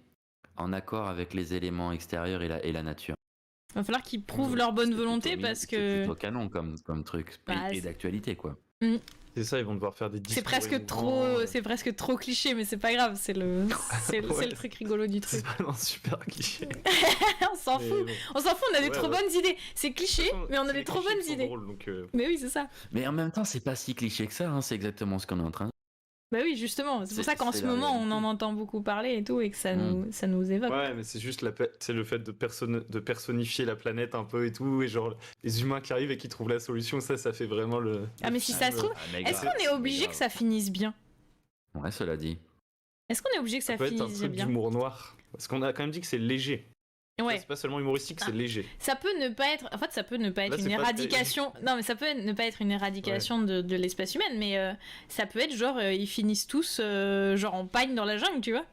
en accord avec les éléments extérieurs et la nature. Il va falloir qu'ils prouvent leur bonne C'est volonté plutôt parce C'est que plutôt canon comme truc. Bah, et c'est- d'actualité, quoi. C'est ça, ils vont devoir faire des c'est discours presque émouvants. c'est presque trop cliché, mais c'est pas grave, c'est le Ouais. truc rigolo du C'est truc. vraiment super cliché. On s'en Mais fout, bon. on s'en fout, on a des Ouais, trop ouais. bonnes idées. C'est cliché, De toute façon, mais on a c'est des les trop clichés bonnes qui sont idées. drôles, donc, Mais oui, c'est ça. Mais en même temps, c'est pas si cliché que ça, hein, c'est exactement ce qu'on est en train de... Bah oui, justement, c'est pour ça qu'en c'est ce la moment on réalité. en entend beaucoup parler et tout et que ça nous évoque. Ouais, mais c'est juste c'est le fait de personnifier la planète un peu et tout, et genre les humains qui arrivent et qui trouvent la solution, ça fait vraiment le. Ah mais si ça se trouve, est-ce qu'on est obligé que ça finisse bien? Ouais, cela dit. Est-ce qu'on est obligé que Ça ça peut être un finisse truc bien? d'humour noir, parce qu'on a quand même dit que c'est léger. Ouais. C'est pas seulement humoristique, c'est léger. Ça peut ne pas être. En fait, ça peut ne pas être Là, une c'est pas éradication. Non, mais ça peut ne pas être une éradication de l'espèce humaine, mais ça peut être genre ils finissent tous genre en pagne dans la jungle, tu vois.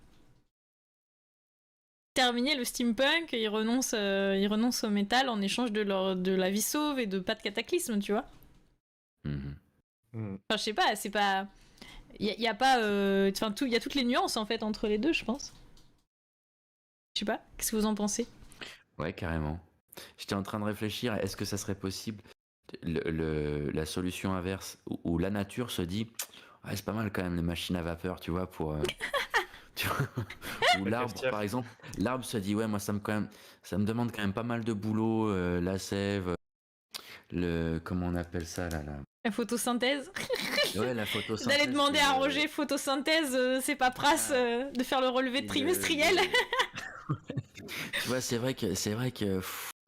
Terminer le steampunk, ils renoncent au métal en échange de la vie sauve et de pas de cataclysme, tu vois. Mhm. Enfin, je sais pas, c'est pas. Y a pas. Enfin, il y a toutes les nuances en fait entre les deux, je pense. Je sais pas, qu'est-ce que vous en pensez? Ouais, carrément. J'étais en train de réfléchir, est-ce que ça serait possible la solution inverse où la nature se dit ouais, c'est pas mal quand même les machines à vapeur, tu vois, pour. Tu vois, ou l'arbre, par exemple, l'arbre se dit ouais, moi ça me demande quand même pas mal de boulot, la sève, comment on appelle ça là. La photosynthèse. Ouais, la photosynthèse. D'aller demander à Roger photosynthèse, c'est pas prasse de faire le relevé trimestriel. Tu vois, c'est vrai que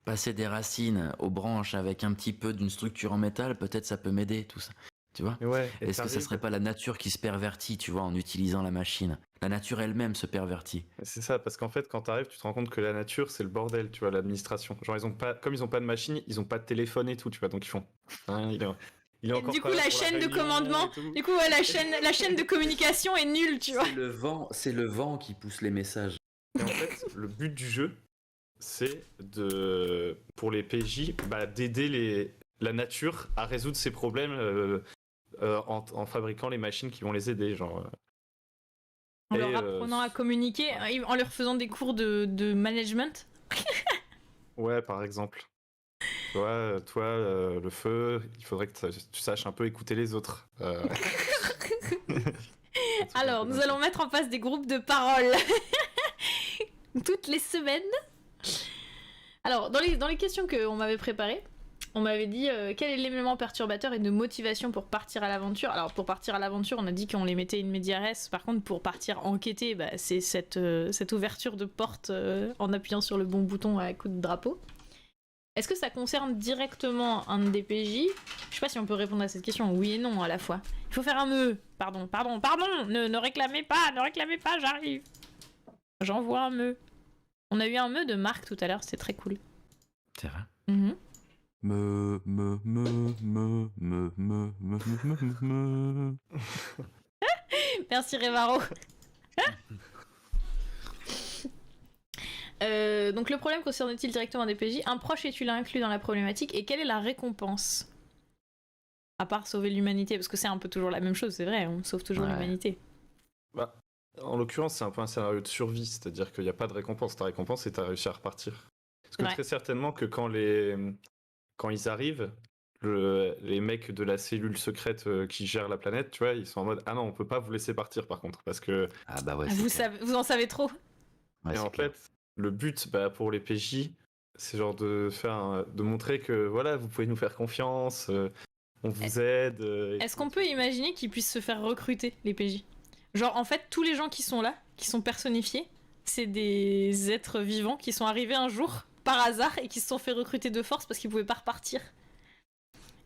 passer des racines aux branches avec un petit peu d'une structure en métal, peut-être ça peut m'aider tout ça. Tu vois? Ouais, Est-ce que ça serait pas la nature qui se pervertit, tu vois, en utilisant la machine? La nature elle-même se pervertit. C'est ça, parce qu'en fait, quand t'arrives, tu te rends compte que la nature, c'est le bordel, tu vois, l'administration. Genre, comme ils ont pas de machine, ils ont pas de téléphone et tout, tu vois, donc ils font. Hein, il est Et encore du pas coup, là la pour chaîne de réunion commandement, et tout. du coup, ouais, la chaîne de communication est nulle, tu vois. C'est le vent qui pousse les messages. Et en fait, le but du jeu, c'est pour les PJ, d'aider la nature à résoudre ses problèmes en fabriquant les machines qui vont les aider, genre. En leur apprenant à communiquer, en leur faisant des cours de management. Ouais, par exemple. Toi, le feu, il faudrait que tu saches un peu écouter les autres. Alors, nous allons mettre en place des groupes de parole toutes les semaines. Alors, dans les questions qu'on m'avait préparées, on m'avait dit quel est l'élément perturbateur et de motivation pour partir à l'aventure. Alors, pour partir à l'aventure, on a dit qu'on les mettait in media res. Par contre, pour partir enquêter, c'est cette ouverture de porte en appuyant sur le bon bouton à coup de drapeau. Est-ce que ça concerne directement un des PJ? Je sais pas si on peut répondre à cette question, oui et non à la fois. Il faut faire un me. Pardon, ne réclamez pas, j'arrive. J'envoie un me. On a eu un me de Marc tout à l'heure, c'était très cool. C'est vrai. Merci Révaro. Donc le problème concerne-t-il directement des PJ? Un proche est-il inclus dans la problématique? Et quelle est la récompense? À part sauver l'humanité, parce que c'est un peu toujours la même chose, c'est vrai, on sauve toujours l'humanité. En l'occurrence, c'est un peu un scénario de survie, c'est-à-dire qu'il n'y a pas de récompense. Ta récompense, c'est que tu as réussi à repartir. Parce que très certainement que quand ils arrivent, les mecs de la cellule secrète qui gère la planète, tu vois, ils sont en mode ah non, on peut pas vous laisser partir par contre, parce que ah bah ouais, vous en savez trop. Ouais, et en fait, le but pour les PJ, c'est genre de montrer que voilà, vous pouvez nous faire confiance, on vous aide. Est-ce qu'on peut imaginer qu'ils puissent se faire recruter, les PJ? Genre, en fait, tous les gens qui sont là, qui sont personnifiés, c'est des êtres vivants qui sont arrivés un jour, par hasard, et qui se sont fait recruter de force parce qu'ils pouvaient pas repartir.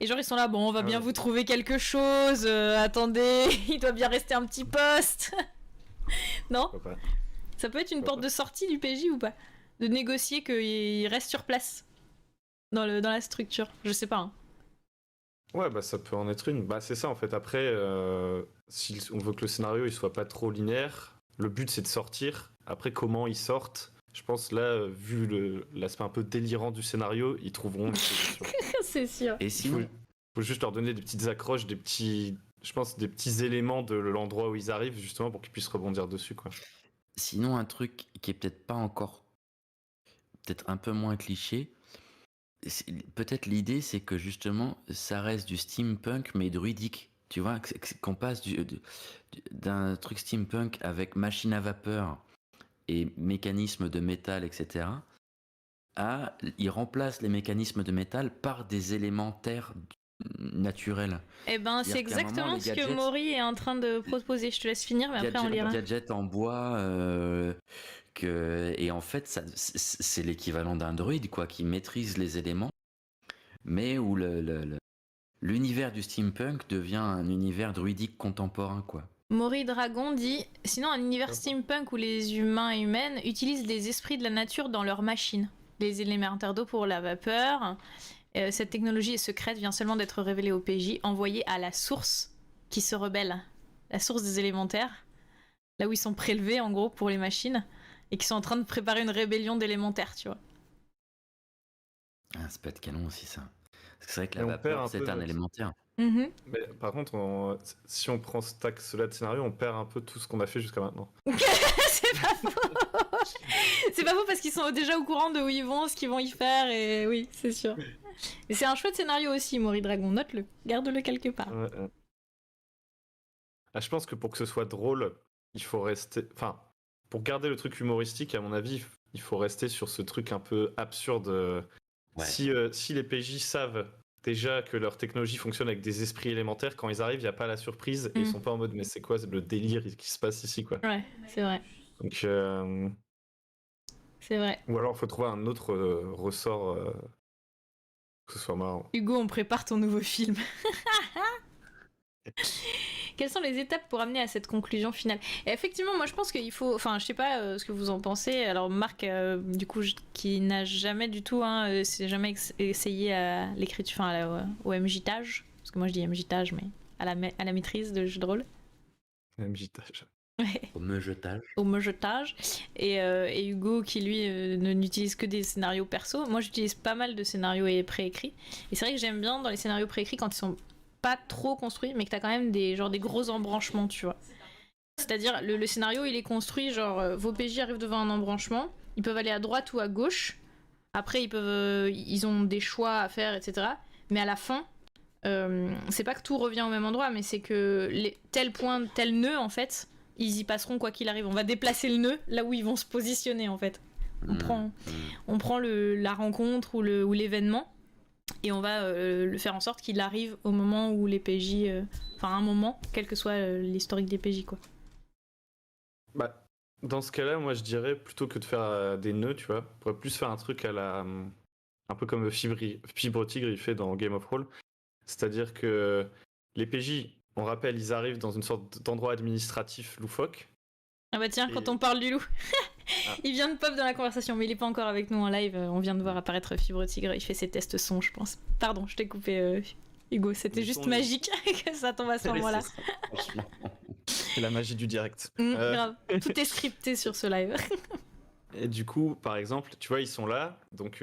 Et genre, ils sont là, bon, on va bien vous trouver quelque chose, attendez, il doit bien rester un petit poste. Non? Ça peut être une porte de sortie du PJ ou pas? De négocier qu'il reste sur place dans la structure, je sais pas. Hein. Ouais, ça peut en être une. C'est ça en fait. Après, si on veut que le scénario il soit pas trop linéaire, le but c'est de sortir. Après, comment ils sortent, je pense là, vu l'aspect un peu délirant du scénario, ils trouveront une solution. C'est sûr. Et sinon, faut juste leur donner des petites accroches, des petits éléments de l'endroit où ils arrivent, justement pour qu'ils puissent rebondir dessus, quoi. Sinon, un truc qui est peut-être pas encore, peut-être un peu moins cliché. Peut-être l'idée, c'est que justement, ça reste du steampunk, mais druidique. Tu vois, qu'on passe d'un truc steampunk avec machine à vapeur et mécanismes de métal, etc., à il remplace les mécanismes de métal par des éléments-terres naturels. Eh ben, c'est exactement ce que Maury est en train de proposer. Je te laisse finir, mais après on lira. Gadget en bois, et en fait, c'est l'équivalent d'un druide, quoi, qui maîtrise les éléments, mais où l'univers du steampunk devient un univers druidique contemporain, quoi. Maury Dragon dit sinon, un univers steampunk où les humains et humaines utilisent les esprits de la nature dans leurs machines. Les élémentaires d'eau pour la vapeur. Cette technologie est secrète, vient seulement d'être révélée au PJ, envoyée à la source qui se rebelle. La source des élémentaires. Là où ils sont prélevés, en gros, pour les machines. Et qui sont en train de préparer une rébellion d'élémentaires, tu vois. Ah, ça peut être canon aussi, ça. Parce que c'est vrai que Et la on vapeur, perd un c'est peu un notre- élémentaire. Mhm. Mais par contre, si on prend ce axe-là de scénario, on perd un peu tout ce qu'on a fait jusqu'à maintenant. C'est pas faux. C'est pas faux parce qu'ils sont déjà au courant de où ils vont, ce qu'ils vont y faire, et oui, c'est sûr. Mais c'est un chouette scénario aussi, Maury Dragon, note-le, garde-le quelque part. Ouais. Ah, je pense que pour que ce soit drôle, il faut rester. Enfin, pour garder le truc humoristique, à mon avis, il faut rester sur ce truc un peu absurde. Ouais. Si les PJ savent déjà que leur technologie fonctionne avec des esprits élémentaires, quand ils arrivent, il n'y a pas la surprise et ils sont pas en mode mais c'est quoi le délire qui se passe ici, quoi. Ouais, c'est vrai, Donc, c'est vrai. ou alors il faut trouver un autre ressort que ce soit marrant. Hugo, on prépare ton nouveau film. Quelles sont les étapes pour amener à cette conclusion finale? Et effectivement, moi je pense qu'il faut. Enfin, je sais pas ce que vous en pensez. Alors, Marc, du coup, qui n'a jamais du tout, s'est jamais essayé à l'écriture, enfin, au MJtage. Parce que moi je dis MJtage, mais à la maîtrise de jeu de rôle. MJtage. Au meujetage. Au mojetage. Et Hugo qui lui n'utilise que des scénarios perso. Moi j'utilise pas mal de scénarios préécrits. Et c'est vrai que j'aime bien dans les scénarios préécrits quand ils sont pas trop construits, mais que t'as quand même des gros embranchements, tu vois. C'est-à-dire le scénario il est construit genre vos PJ arrivent devant un embranchement, ils peuvent aller à droite ou à gauche. Après ils ont des choix à faire, etc. Mais à la fin, c'est pas que tout revient au même endroit, mais c'est que tel point, tel nœud en fait, ils y passeront quoi qu'il arrive. On va déplacer le nœud là où ils vont se positionner en fait. On prend la rencontre ou l'événement et on va le faire en sorte qu'il arrive au moment où les PJ... Enfin, un moment, quel que soit l'historique des PJ, quoi. Bah, dans ce cas-là, moi je dirais plutôt que de faire des nœuds, tu vois, on pourrait plus faire un truc à la. Un peu comme Fibre Tigre il fait dans Game of Thrones. C'est-à-dire que les PJ, on rappelle, ils arrivent dans une sorte d'endroit administratif loufoque. Ah bah tiens, Et- quand on parle du loup, Ah. il vient de pop dans la conversation, mais il est pas encore avec nous en live. On vient de voir apparaître Fibre Tigre, il fait ses tests son, je pense. Pardon, je t'ai coupé, Hugo, c'était Le juste son, magique que ça tombe à ce moment-là. Franchement. C'est la magie du direct. Grave, tout est scripté sur ce live. Et du coup, par exemple, tu vois, ils sont là, donc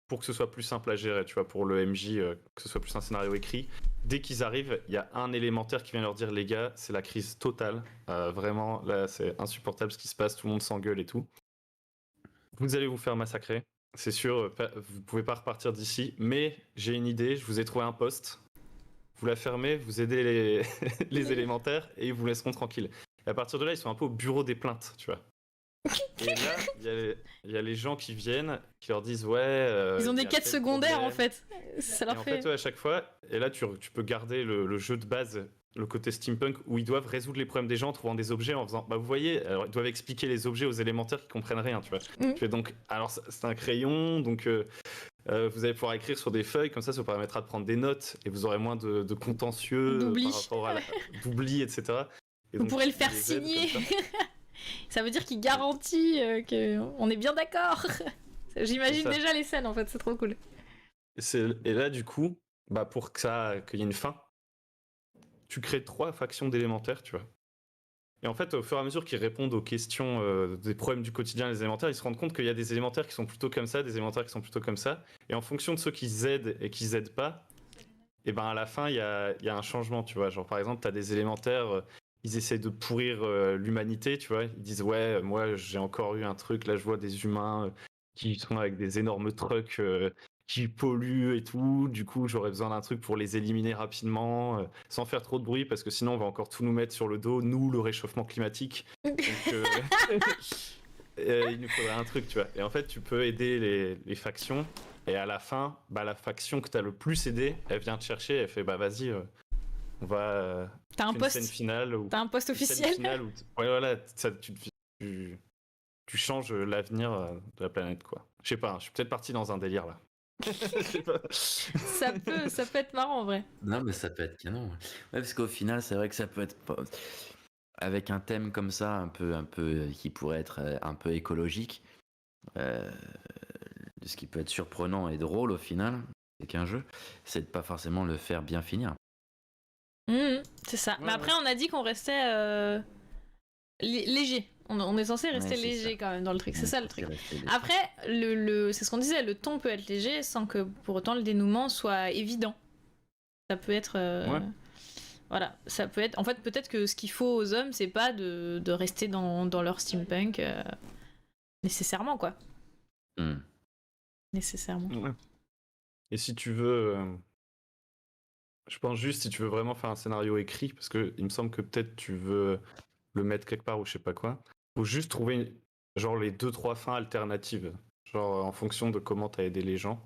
pour que ce soit plus simple à gérer, tu vois, pour le MJ, que ce soit plus un scénario écrit, dès qu'ils arrivent, il y a un élémentaire qui vient leur dire les gars, c'est la crise totale, vraiment, là, c'est insupportable ce qui se passe, tout le monde s'engueule et tout. Vous allez vous faire massacrer, c'est sûr, vous pouvez pas repartir d'ici, mais j'ai une idée, je vous ai trouvé un poste, vous la fermez, vous aidez les élémentaires et ils vous laisseront tranquille. Et à partir de là, ils sont un peu au bureau des plaintes, tu vois. Et là, il y a les gens qui viennent, qui leur disent ouais. Ils ont il y des a quêtes tel secondaires en problème. fait. Ça Et leur en fait. fait, ouais, à chaque fois, et là tu peux garder le jeu de base, le côté steampunk, où ils doivent résoudre les problèmes des gens en trouvant des objets en faisant. Bah vous voyez, alors, ils doivent expliquer les objets aux élémentaires qui comprennent rien, tu vois. Mhm. Tu fais donc, alors c'est un crayon, donc vous allez pouvoir écrire sur des feuilles, comme ça permettra de prendre des notes et vous aurez moins de contentieux D'oubli. par rapport à d'oubli, etc. Et Vous donc, pourrez le faire ils les aident signer. comme ça. Ça veut dire qu'il garantit qu'on est bien d'accord. J'imagine C'est ça. déjà les scènes en fait, c'est trop cool. Et là, du coup, bah pour qu'il y ait une fin, tu crées 3 factions d'élémentaires, tu vois. Et en fait, au fur et à mesure qu'ils répondent aux questions des problèmes du quotidien des élémentaires, ils se rendent compte qu'il y a des élémentaires qui sont plutôt comme ça, des élémentaires qui sont plutôt comme ça. Et en fonction de ceux qui aident et qui aident pas, et ben à la fin, il y a un changement, tu vois. Genre, par exemple, tu as des élémentaires, ils essaient de pourrir l'humanité, tu vois. Ils disent, ouais, moi, j'ai encore eu un truc, là, je vois des humains qui sont avec des énormes trucks qui polluent et tout. Du coup, j'aurais besoin d'un truc pour les éliminer rapidement, sans faire trop de bruit, parce que sinon, on va encore tout nous mettre sur le dos, nous, le réchauffement climatique. Donc, il nous faudrait un truc, tu vois. Et en fait, tu peux aider les factions. Et à la fin, bah, la faction que tu as le plus aidé, elle vient te chercher, elle fait, bah vas-y, on va... T'as un une scène poste. finale où... T'as un poste une scène officiel. finale où ouais, voilà, tu changes l'avenir de la planète, quoi. Je sais pas, je suis peut-être parti dans un délire, là. Je sais pas. Ça peut être marrant en vrai. Non, mais ça peut être canon. Ouais, parce qu'au final, c'est vrai que ça peut être avec un thème comme ça, un peu qui pourrait être un peu écologique, euh, ce qui peut être surprenant et drôle au final, c'est qu'un jeu, c'est de pas forcément le faire bien finir. C'est ça. Ouais, Mais après, on a dit qu'on restait léger. On est censé rester Ouais, c'est léger ça. quand même dans le truc. C'est ça le truc. Rester léger. Après, c'est ce qu'on disait, le ton peut être léger sans que pour autant le dénouement soit évident. Ça peut être. Ouais. Voilà, ça peut être. En fait, peut-être que ce qu'il faut aux hommes, c'est pas de rester dans leur steampunk nécessairement, quoi. Hmm. Nécessairement. Ouais. Et si tu veux, je pense juste si tu veux vraiment faire un scénario écrit, parce que il me semble que peut-être tu veux le mettre quelque part ou je sais pas quoi, faut juste trouver genre les 2-3 fins alternatives, genre en fonction de comment t'as aidé les gens.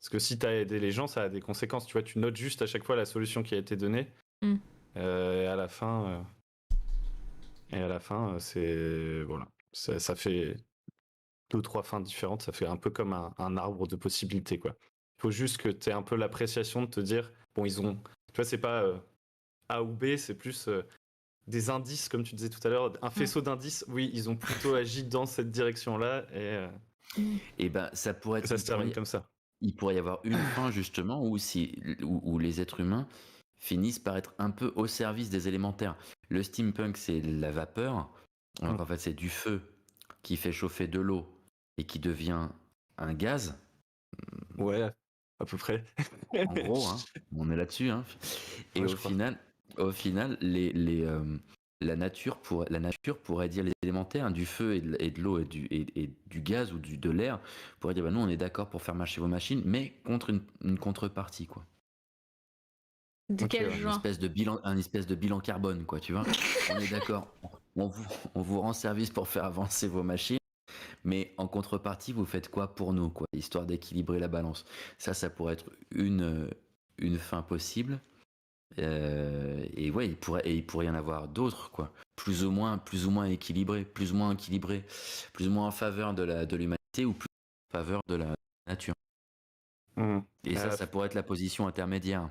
Parce que si t'as aidé les gens, ça a des conséquences. Tu vois, tu notes juste à chaque fois la solution qui a été donnée. Et à la fin, c'est voilà, ça fait 2-3 fins différentes. Ça fait un peu comme un arbre de possibilités, quoi. Il faut juste que tu aies un peu l'appréciation de te dire, bon, ils ont, tu vois, c'est pas A ou B, c'est plus des indices, comme tu disais tout à l'heure, un faisceau d'indices. Oui, ils ont plutôt agi dans cette direction-là, Et ben, ça pourrait être. ça se termine comme ça. Il pourrait y avoir une fin justement où les êtres humains finissent par être un peu au service des élémentaires. Le steampunk, c'est la vapeur. Donc en fait, c'est du feu qui fait chauffer de l'eau et qui devient un gaz. Ouais, à peu près. En gros, hein, on est là-dessus. Hein. Et Ouais, je au crois. final, la nature pourrait dire les élémentaires, hein, du feu et de l'eau et du gaz ou de l'air, pourrait dire bah, nous on est d'accord pour faire marcher vos machines, mais contre une contrepartie, quoi. De Ok, quel ouais. genre? Un espèce de bilan carbone, quoi, tu vois. On est d'accord, on vous rend service pour faire avancer vos machines, mais en contrepartie, vous faites quoi pour nous, quoi, histoire d'équilibrer la balance. Ça pourrait être une fin possible. Et ouais, il pourrait y en avoir d'autres, quoi. Plus ou moins équilibré, plus ou moins en faveur de l'humanité ou plus en faveur de la nature. Mhm. Et ça pourrait être la position intermédiaire.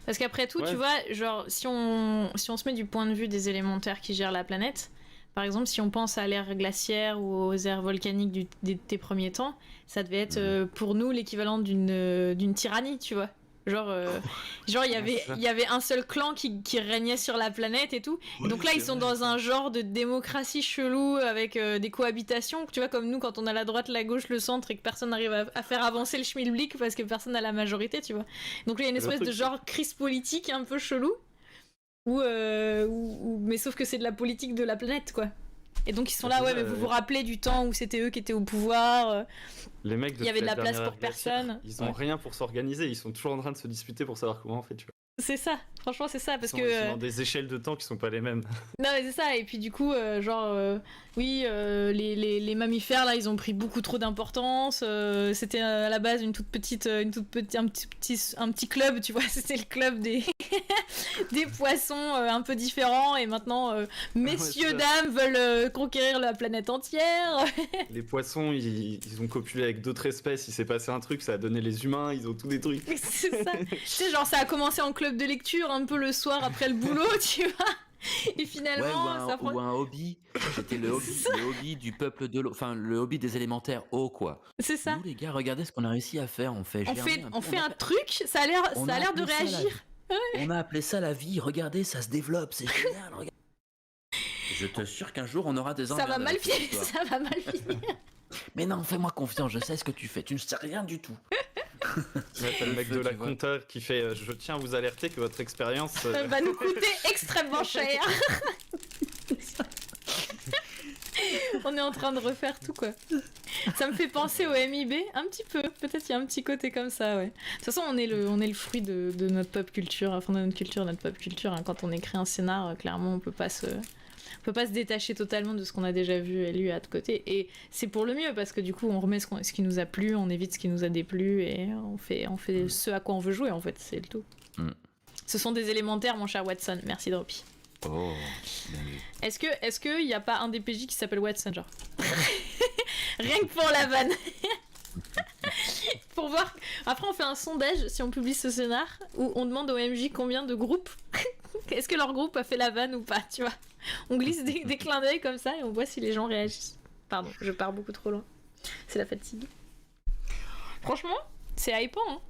Parce qu'après tout, Ouais. tu vois, genre, si on se met du point de vue des élémentaires qui gèrent la planète, par exemple, si on pense à l'ère glaciaire ou aux ères volcaniques des premiers temps, ça devait être pour nous l'équivalent d'une tyrannie, tu vois. Genre, il y avait un seul clan qui régnait sur la planète et tout. Et donc là, ils sont dans un genre de démocratie chelou avec des cohabitations. Tu vois, comme nous, quand on a la droite, la gauche, le centre et que personne n'arrive à faire avancer le schmilblick parce que personne n'a la majorité, tu vois. Donc là, il y a une espèce de genre crise politique un peu chelou. Mais sauf que c'est de la politique de la planète, quoi. Et donc ils sont là, ouais, mais vous vous rappelez du temps où c'était eux qui étaient au pouvoir. Les mecs Il y avait de la place dernière pour glaciaire, personne. ils ont rien pour s'organiser, ils sont toujours en train de se disputer pour savoir comment on fait, tu vois. C'est ça, franchement, c'est ça, parce Ils sont dans des échelles de temps qui sont pas les mêmes. Non, mais c'est ça, et puis du coup, les mammifères, là, ils ont pris beaucoup trop d'importance. C'était à la base un petit club, tu vois, c'était le club des, des poissons un peu différents, et maintenant, messieurs, dames veulent conquérir la planète entière. Les poissons, ils ont copulé avec d'autres espèces, il s'est passé un truc, ça a donné les humains, ils ont tout détruit. C'est ça. Tu sais, genre, ça a commencé en club de lecture, un peu le soir après le boulot, tu vois. Et finalement, ou un hobby. C'était le hobby du peuple de l'eau. Enfin, le hobby des élémentaires eau, quoi. C'est ça. Nous, les gars, regardez ce qu'on a réussi à faire. On fait un truc, ça a l'air de réagir. On a appelé ça la vie. Regardez, ça se développe. C'est génial. Regarde. Je te jure qu'un jour, on aura des Ça va mal finir. Ça va mal finir. Mais non, fais-moi confiance. Je sais ce que tu fais. Tu ne sais rien du tout. Là, t'as le mec de la compta qui fait je tiens à vous alerter que votre expérience va nous coûter extrêmement cher. On est en train de refaire tout, quoi. Ça me fait penser au MIB un petit peu. Peut-être il y a un petit côté comme ça, ouais. De toute façon, on est le fruit de notre pop culture, enfin de notre pop culture. Hein. Quand on écrit un scénar, clairement, on peut pas se détacher totalement de ce qu'on a déjà vu et lu à de côté. Et c'est pour le mieux, parce que du coup, on remet ce qui nous a plu, on évite ce qui nous a déplu, et on fait ce à quoi on veut jouer, en fait, c'est le tout. Ce sont des élémentaires, mon cher Watson. Merci, Droppy. Oh, bien vu. Est-ce qu'il n'y a pas un DPJ qui s'appelle Watson, genre rien que pour la vanne. pour voir. Après, on fait un sondage si on publie ce scénar où on demande au MJ combien de groupes. Est-ce que leur groupe a fait la vanne ou pas, tu vois. On glisse des clins d'œil comme ça et on voit si les gens réagissent. Pardon, je pars beaucoup trop loin. C'est la fatigue. Franchement, c'est hypant. Hein.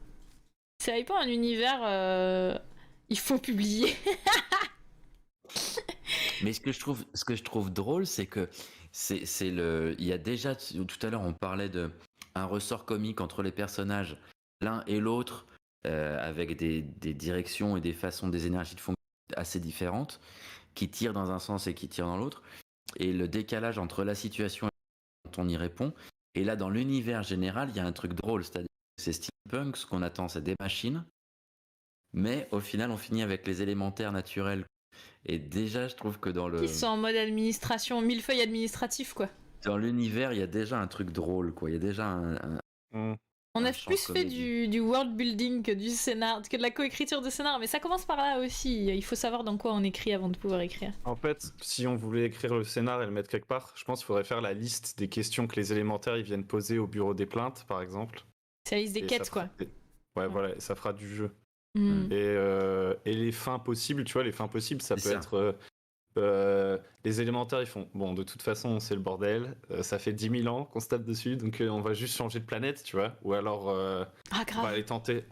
C'est hypant un univers. Il faut publier. Mais ce que je trouve drôle, c'est que il y a déjà, tout à l'heure, on parlait de un ressort comique entre les personnages, l'un et l'autre, avec des directions et des façons, des énergies de fonctionner assez différentes, qui tirent dans un sens et qui tirent dans l'autre, et le décalage entre la situation et dont on y répond. Et là, dans l'univers général, il y a un truc drôle, c'est-à-dire que c'est steampunk, ce qu'on attend, c'est des machines, mais au final, on finit avec les élémentaires naturels. Et déjà, je trouve que Qui sont en mode administration, millefeuille administratif, quoi. dans l'univers, il y a déjà un truc drôle, quoi. Il y a déjà On a un champ plus fait comédie. du world building que du scénar, que de la coécriture de scénar, mais ça commence par là aussi. Il faut savoir dans quoi on écrit avant de pouvoir écrire. En fait, si on voulait écrire le scénar et le mettre quelque part, je pense qu'il faudrait faire la liste des questions que les élémentaires ils viennent poser au bureau des plaintes, par exemple. C'est la liste des Et quêtes, ça quoi. fera- Ouais, voilà, ça fera du jeu. Hmm. Et les fins possibles, tu vois, les fins possibles, ça C'est peut ça. être. Les élémentaires, ils font bon, de toute façon, c'est le bordel. Ça fait 10 000 ans qu'on se tape dessus, donc on va juste changer de planète, tu vois. Ou alors, Ah, on va grave. aller tenter,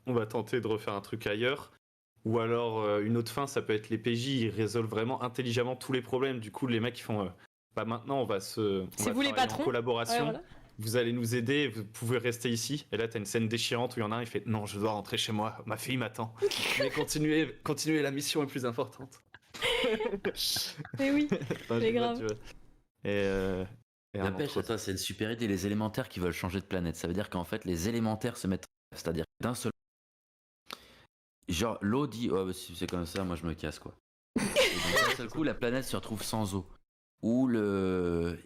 on va tenter de refaire un truc ailleurs. Ou alors, une autre fin, ça peut être les PJ, ils résolvent vraiment intelligemment tous les problèmes. Du coup, les mecs, ils font bah maintenant, on va C'est vous les travailler patrons. en collaboration. Ouais, voilà. Vous allez nous aider, vous pouvez rester ici. Et là, t'as une scène déchirante où il y en a un, il fait non, je dois rentrer chez moi, ma fille m'attend. Mais continuez, la mission est plus importante. Mais oui. Enfin, C'est je sais pas, grave. tu vois. Et un N'empêche, entre- attends, c'est une super idée, les élémentaires qui veulent changer de planète. Ça veut dire qu'en fait, les élémentaires se mettent, c'est-à-dire d'un seul. Genre, l'eau dit, oh, bah, si c'est comme ça, moi je me casse, quoi. Et donc, d'un seul coup, la planète se retrouve sans eau.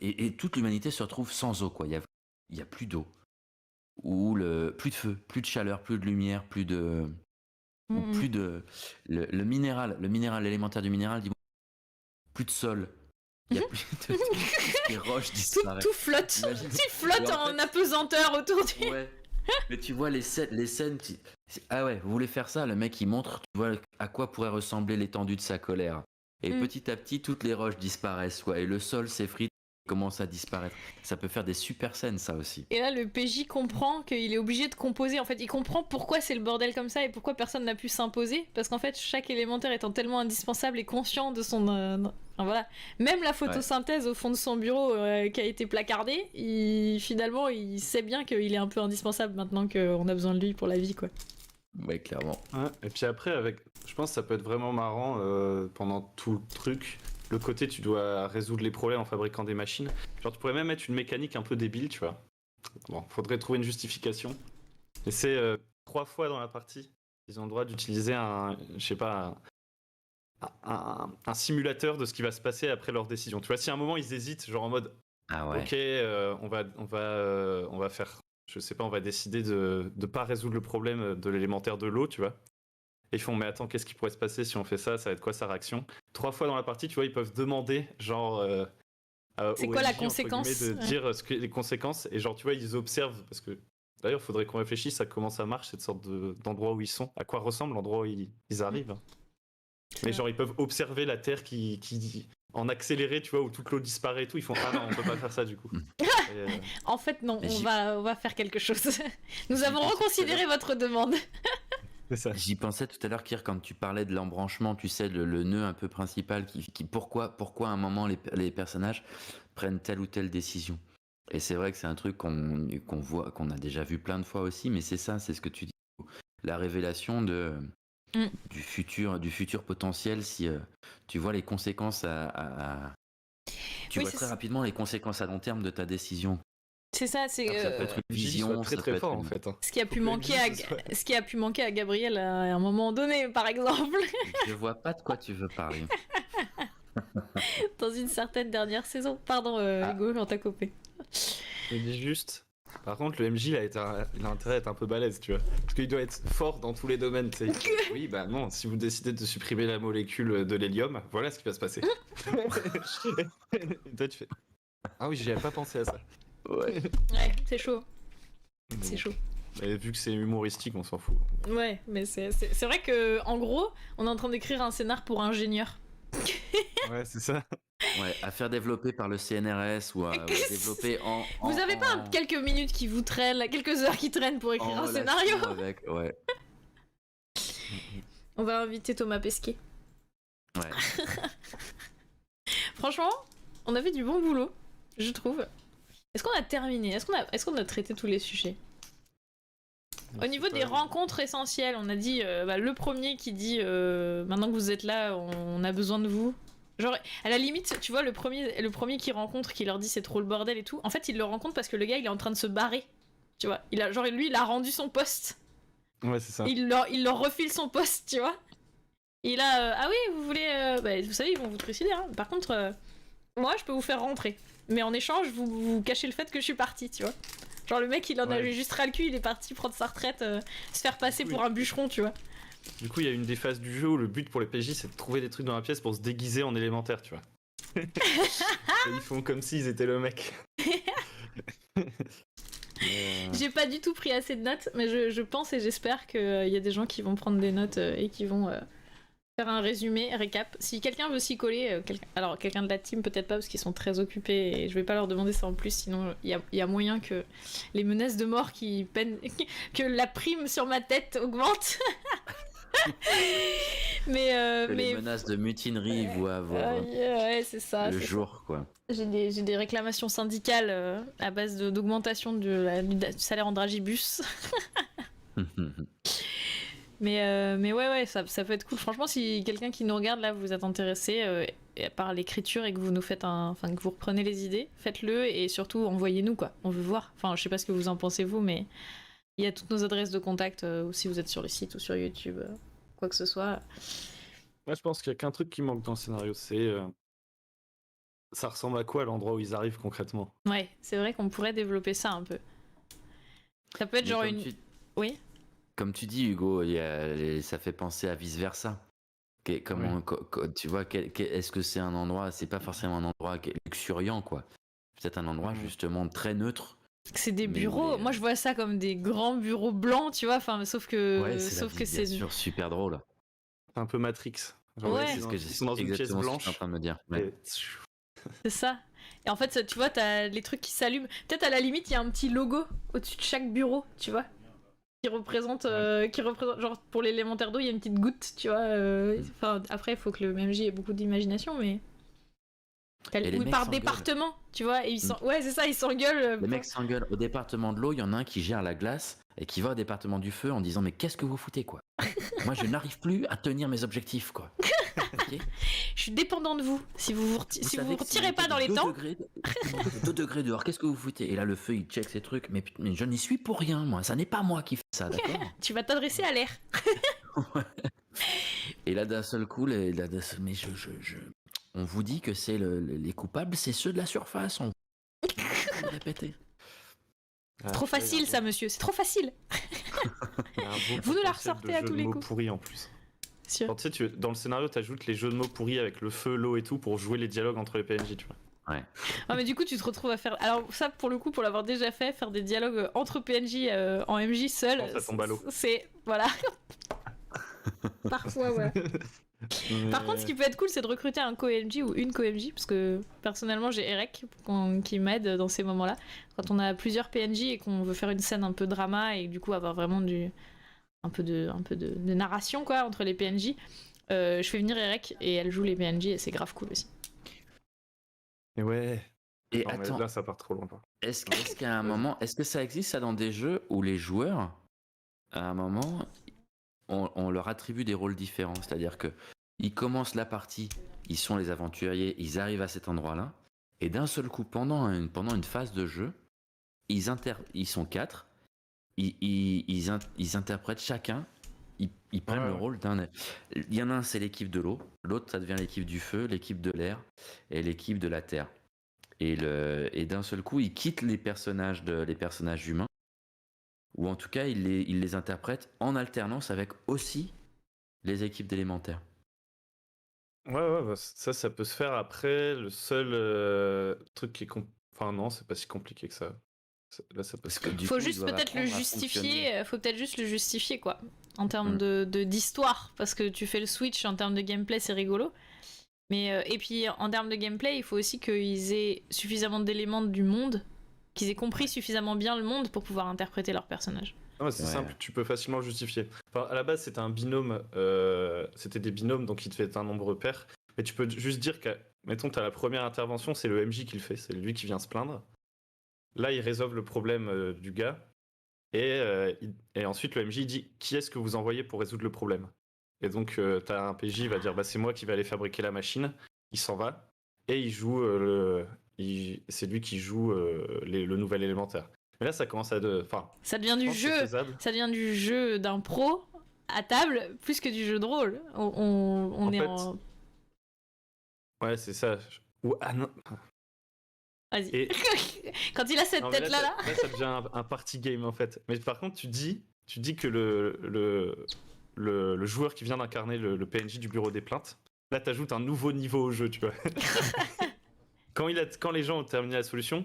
Et toute l'humanité se retrouve sans eau, quoi. Il y a plus d'eau. Plus de feu, plus de chaleur, plus de lumière, plus de. Ou Mhm. plus de. Le minéral, l'élémentaire du minéral dit plus de sol. Il y a plus de. Les roches disparaissent. Tout flotte. Imagine- Tu flottes Mais en en fait- apesanteur autour du. Ouais. Mais tu vois les scènes. Ah ouais, vous voulez faire ça? Le mec il montre, tu vois à quoi pourrait ressembler l'étendue de sa colère. Et petit à petit, toutes les roches disparaissent, quoi. Et le sol s'effrite, commence à disparaître. Ça peut faire des super scènes, ça aussi. Et là, le PJ comprend qu'il est obligé de composer. En fait, il comprend pourquoi c'est le bordel comme ça et pourquoi personne n'a pu s'imposer. Parce qu'en fait, chaque élémentaire étant tellement indispensable et conscient de son. Enfin, voilà. Même la photosynthèse au fond de son bureau qui a été placardée, finalement, il sait bien qu'il est un peu indispensable maintenant qu'on a besoin de lui pour la vie, quoi. Ouais, clairement. Ouais, et puis après, je pense que ça peut être vraiment marrant pendant tout le truc. Le côté, tu dois résoudre les problèmes en fabriquant des machines. Genre, tu pourrais même mettre une mécanique un peu débile, tu vois. Bon, faudrait trouver une justification. Et c'est 3 fois dans la partie, ils ont le droit d'utiliser je sais pas, un simulateur de ce qui va se passer après leur décision. Tu vois, si à un moment ils hésitent, genre en mode, Ah ouais. ok, on va faire, je sais pas, on va décider de pas résoudre le problème de l'élémentaire de l'eau, tu vois. Et ils font, mais attends, qu'est-ce qui pourrait se passer si on fait ça? Ça va être quoi sa réaction? 3 fois dans la partie, tu vois, ils peuvent demander, genre. C'est au quoi la MJ, entre conséquence? guillemets, de Ouais. dire les conséquences. Et genre, tu vois, ils observent, parce que d'ailleurs, il faudrait qu'on réfléchisse à comment ça marche, cette sorte d'endroit où ils sont, à quoi ressemble l'endroit où ils arrivent. Mais genre, ils peuvent observer la Terre qui en accéléré, tu vois, où toute l'eau disparaît et tout. Ils font, ah non, on peut pas faire ça du coup. Et, En fait, non, Mais on va faire quelque chose. Nous J'y avons pensais reconsidéré votre demande. c'est ça. J'y pensais tout à l'heure, Kir, quand tu parlais de l'embranchement, tu sais, le nœud un peu principal, pourquoi à un moment les personnages prennent telle ou telle décision. Et c'est vrai que c'est un truc qu'on voit, qu'on a déjà vu plein de fois aussi, mais c'est ça, c'est ce que tu dis. La révélation du futur potentiel, si tu vois les conséquences tu Oui, vois c'est très ça. rapidement les conséquences à long terme de ta décision. C'est ça, c'est Ça peut être une MJ soit vision, très ça très peut fort être en fait. hein. ce qui a Faut pu que le manquer MJ, ce soit- ce qui a pu manquer à Gabriel à un moment donné, par exemple, Je vois pas de quoi tu veux parler. dans une certaine dernière saison. Pardon, Hugo, on t'a coupé. Je dis juste. Par contre, le MJ, il a intérêt à être un peu balèze, tu vois. Parce qu'il doit être fort dans tous les domaines, tu sais. Oui, bah non, si vous décidez de supprimer la molécule de l'hélium, voilà ce qui va se passer. Et toi, tu fais. Ah oui, j'y avais pas pensé à ça. Ouais. Ouais, c'est chaud. C'est chaud. Mais vu que c'est humoristique, on s'en fout. Ouais, mais c'est vrai que en gros, on est en train d'écrire un scénar pour ingénieurs. Ouais, c'est ça. Ouais, à faire développer par le CNRS ou à développer Vous avez pas quelques minutes qui vous traînent, là, quelques heures qui traînent pour écrire un scénario? avec, ouais. On va inviter Thomas Pesquet. Ouais. Franchement, on a fait du bon boulot, je trouve. Est-ce qu'on a terminé? Est-ce qu'on a traité tous les sujets? Au niveau des rencontres essentielles, on a dit le premier qui dit maintenant que vous êtes là, on a besoin de vous. Genre, à la limite, tu vois, le premier qui rencontre, qui leur dit c'est trop le bordel et tout, en fait, il le rencontre parce que le gars, il est en train de se barrer. Tu vois, lui, il a rendu son poste. Ouais, c'est ça. Il leur refile son poste, tu vois. Il a ah oui, vous voulez vous savez, ils vont vous trucider hein. Par contre moi je peux vous faire rentrer. Mais en échange, vous cachez le fait que je suis partie, tu vois. Genre le mec, il en avait juste ras le cul, il est parti prendre sa retraite, se faire passer pour un bûcheron, tu vois. Du coup, il y a une des phases du jeu où le but pour les PJ, c'est de trouver des trucs dans la pièce pour se déguiser en élémentaire, tu vois. Et ils font comme s'ils étaient le mec. J'ai pas du tout pris assez de notes, mais je pense et j'espère qu'il y a des gens qui vont prendre des notes et qui vont faire un résumé, récap. Si quelqu'un veut s'y coller, alors quelqu'un de la team peut-être pas parce qu'ils sont très occupés et je vais pas leur demander ça en plus, sinon il y a moyen que les menaces de mort qui peinent, que la prime sur ma tête augmente. mais les menaces de mutinerie vont avoir ouais, c'est ça, le jour, quoi. J'ai des réclamations syndicales à base d'augmentation du salaire en dragibus. Mais ouais, ça peut être cool. Franchement, si quelqu'un qui nous regarde là, vous êtes intéressé par l'écriture et que vous nous faites que vous reprenez les idées, faites-le et surtout envoyez-nous quoi. On veut voir. Enfin, je sais pas ce que vous en pensez vous, mais il y a toutes nos adresses de contact ou si vous êtes sur le site ou sur YouTube, quoi que ce soit. Moi, je pense qu'il y a qu'un truc qui manque dans le scénario, c'est ça ressemble à quoi l'endroit où ils arrivent concrètement? Ouais, c'est vrai qu'on pourrait développer ça un peu. Ça peut être genre une. Oui. Comme tu dis, Hugo, ça fait penser à vice-versa. Comment, tu vois, est-ce que c'est un endroit, c'est pas forcément un endroit luxuriant, quoi. Peut-être un endroit justement très neutre. C'est des bureaux. Moi, je vois ça comme des grands bureaux blancs, tu vois. Enfin, sauf que, c'est super drôle. C'est un peu Matrix. Genre, ouais. C'est ce que ils sont dans une pièce blanche. Je suis en train de me dire. Ouais. C'est ça. Et en fait, tu vois, t'as les trucs qui s'allument. Peut-être à la limite, il y a un petit logo au-dessus de chaque bureau, tu vois. Qui représente, genre pour l'élémentaire d'eau, il y a une petite goutte, tu vois. Enfin, après, il faut que le MJ ait beaucoup d'imagination, mais. Ou par département, tu vois. Et ouais, c'est ça, ils s'engueulent. Les mecs s'engueulent. Au département de l'eau, il y en a un qui gère la glace et qui va au département du feu en disant mais qu'est-ce que vous foutez, quoi. Moi, je n'arrive plus à tenir mes objectifs, quoi. Okay. Je suis dépendant de vous. Si vous vous retirez pas dans les temps. 2 degrés dehors, qu'est-ce que vous foutez? Et là, le feu, il check ses trucs. Mais je n'y suis pour rien, moi. Ça n'est pas moi qui fais ça, d'accord? Tu vas t'adresser à l'air. Et là, d'un seul coup, mais on vous dit que c'est les coupables, c'est ceux de la surface. On vous répéter. Trop facile, ça, monsieur. C'est trop facile. Vous nous la ressortez à tous les coups. Pourris en plus. Alors, tu sais, dans le scénario, t'ajoutes les jeux de mots pourris avec le feu, l'eau et tout pour jouer les dialogues entre les PNJ, tu vois. Ouais. Ah, mais du coup, tu te retrouves à faire. Alors, ça, pour le coup, pour l'avoir déjà fait, faire des dialogues entre PNJ en MJ seul. Ça tombe à l'eau. C'est. Voilà. Parfois, ouais. Par contre, ce qui peut être cool, c'est de recruter un co-MJ ou une co-MJ, parce que personnellement, j'ai Eric qui m'aide dans ces moments-là. Quand on a plusieurs PNJ et qu'on veut faire une scène un peu drama et du coup avoir vraiment un peu de narration quoi entre les PNJ, je fais venir Eric et elle joue les PNJ et c'est grave cool aussi. Et ouais. Et non, attends, là ça part trop loin. Est-ce qu'à un moment, est-ce que ça existe ça dans des jeux où les joueurs, à un moment, on leur attribue des rôles différents, c'est-à-dire que ils commencent la partie, ils sont les aventuriers, ils arrivent à cet endroit-là, et d'un seul coup, pendant une phase de jeu, ils sont 4, ils interprètent chacun, ils prennent le rôle d'un. Il y en a un, c'est l'équipe de l'eau, l'autre, ça devient l'équipe du feu, l'équipe de l'air et l'équipe de la terre. Et d'un seul coup, ils quittent les personnages humains, ou en tout cas, ils les interprètent en alternance avec aussi les équipes d'élémentaires. Ouais, bah, ça peut se faire après. Le seul truc qui est enfin non, c'est pas si compliqué que ça. Là, ça passe. Parce que du Faut coup, ils juste doivent peut-être le apprendre à fonctionner. justifier, faut peut-être juste le justifier quoi, en termes Mm. d'histoire, parce que tu fais le switch en termes de gameplay, c'est rigolo. Mais et puis en termes de gameplay, il faut aussi qu'ils aient suffisamment d'éléments du monde, qu'ils aient compris suffisamment bien le monde pour pouvoir interpréter leur personnage. Ouais, c'est Ouais. simple, tu peux facilement le justifier. Enfin, à la base, c'était un binôme, c'était des binômes, donc il te fait un nombre pair. Mais tu peux juste dire que, mettons, t'as la première intervention, c'est le MJ qui le fait, c'est lui qui vient se plaindre. Là, il résolve le problème du gars. Et ensuite, le MJ dit qui est-ce que vous envoyez pour résoudre le problème. Et donc, t'as un PJ, il va dire bah, c'est moi qui vais aller fabriquer la machine. Il s'en va. Et il joue c'est lui qui joue le nouvel élémentaire. Mais là, ça commence à. Enfin, Ça devient je du pense que c'est jeu, faisable. ça devient du jeu d'un pro à table plus que du jeu de rôle. On En est fait, en. Ouais, c'est ça. Ou, ah non. Vas-y. Et- Quand il a cette Non, mais tête là, là, ça devient un party game en fait. Mais par contre, tu dis que le joueur qui vient d'incarner le PNJ du bureau des plaintes, là, t'ajoutes un nouveau niveau au jeu, tu vois. Quand les gens ont terminé la solution,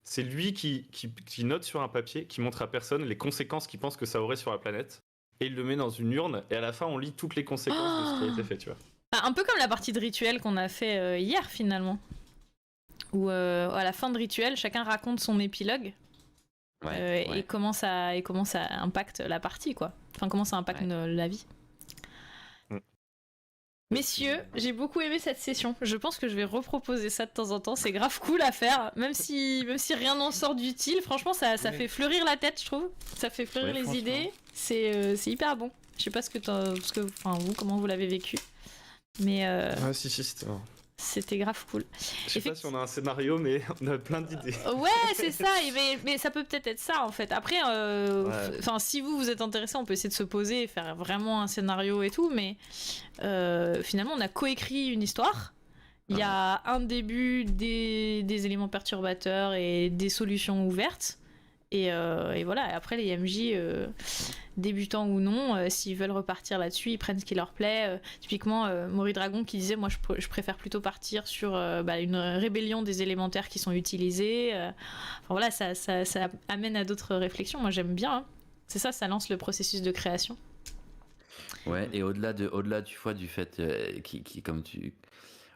c'est lui qui note sur un papier, qui montre à personne les conséquences qu'il pense que ça aurait sur la planète. Et il le met dans une urne, et à la fin, on lit toutes les conséquences de ce qui a été fait, tu vois. Un peu comme la partie de rituel qu'on a fait hier finalement. Où à la fin de rituel, chacun raconte son épilogue Ouais, ouais. et comment ça impacte la partie quoi. Enfin comment ça impacte la vie. Mm. Messieurs, j'ai beaucoup aimé cette session. Je pense que je vais reproposer ça de temps en temps. C'est grave cool à faire, même si rien n'en sort d'utile. Franchement, ça Ouais. fait fleurir la tête, je trouve. Ça fait fleurir Ouais, les franchement. idées. C'est hyper bon. Je sais pas vous comment vous l'avez vécu, mais Ouais, si, c'était marrant. c'était grave cool. Je sais pas si on a un scénario, mais on a plein d'idées. Ouais, c'est ça, mais ça peut peut-être être ça en fait. Après, Ouais. si vous êtes intéressé, on peut essayer de se poser et faire vraiment un scénario et tout, mais finalement, on a coécrit une histoire. Il y a un début, des éléments perturbateurs et des solutions ouvertes. Et voilà, et après les MJ, débutants ou non, s'ils veulent repartir là-dessus, ils prennent ce qui leur plaît. Typiquement, Maury Dragon qui disait, moi je préfère plutôt partir sur une rébellion des élémentaires qui sont utilisés. Enfin voilà, ça amène à d'autres réflexions. Moi j'aime bien. Hein. C'est ça, ça lance le processus de création. Ouais, et au-delà du fait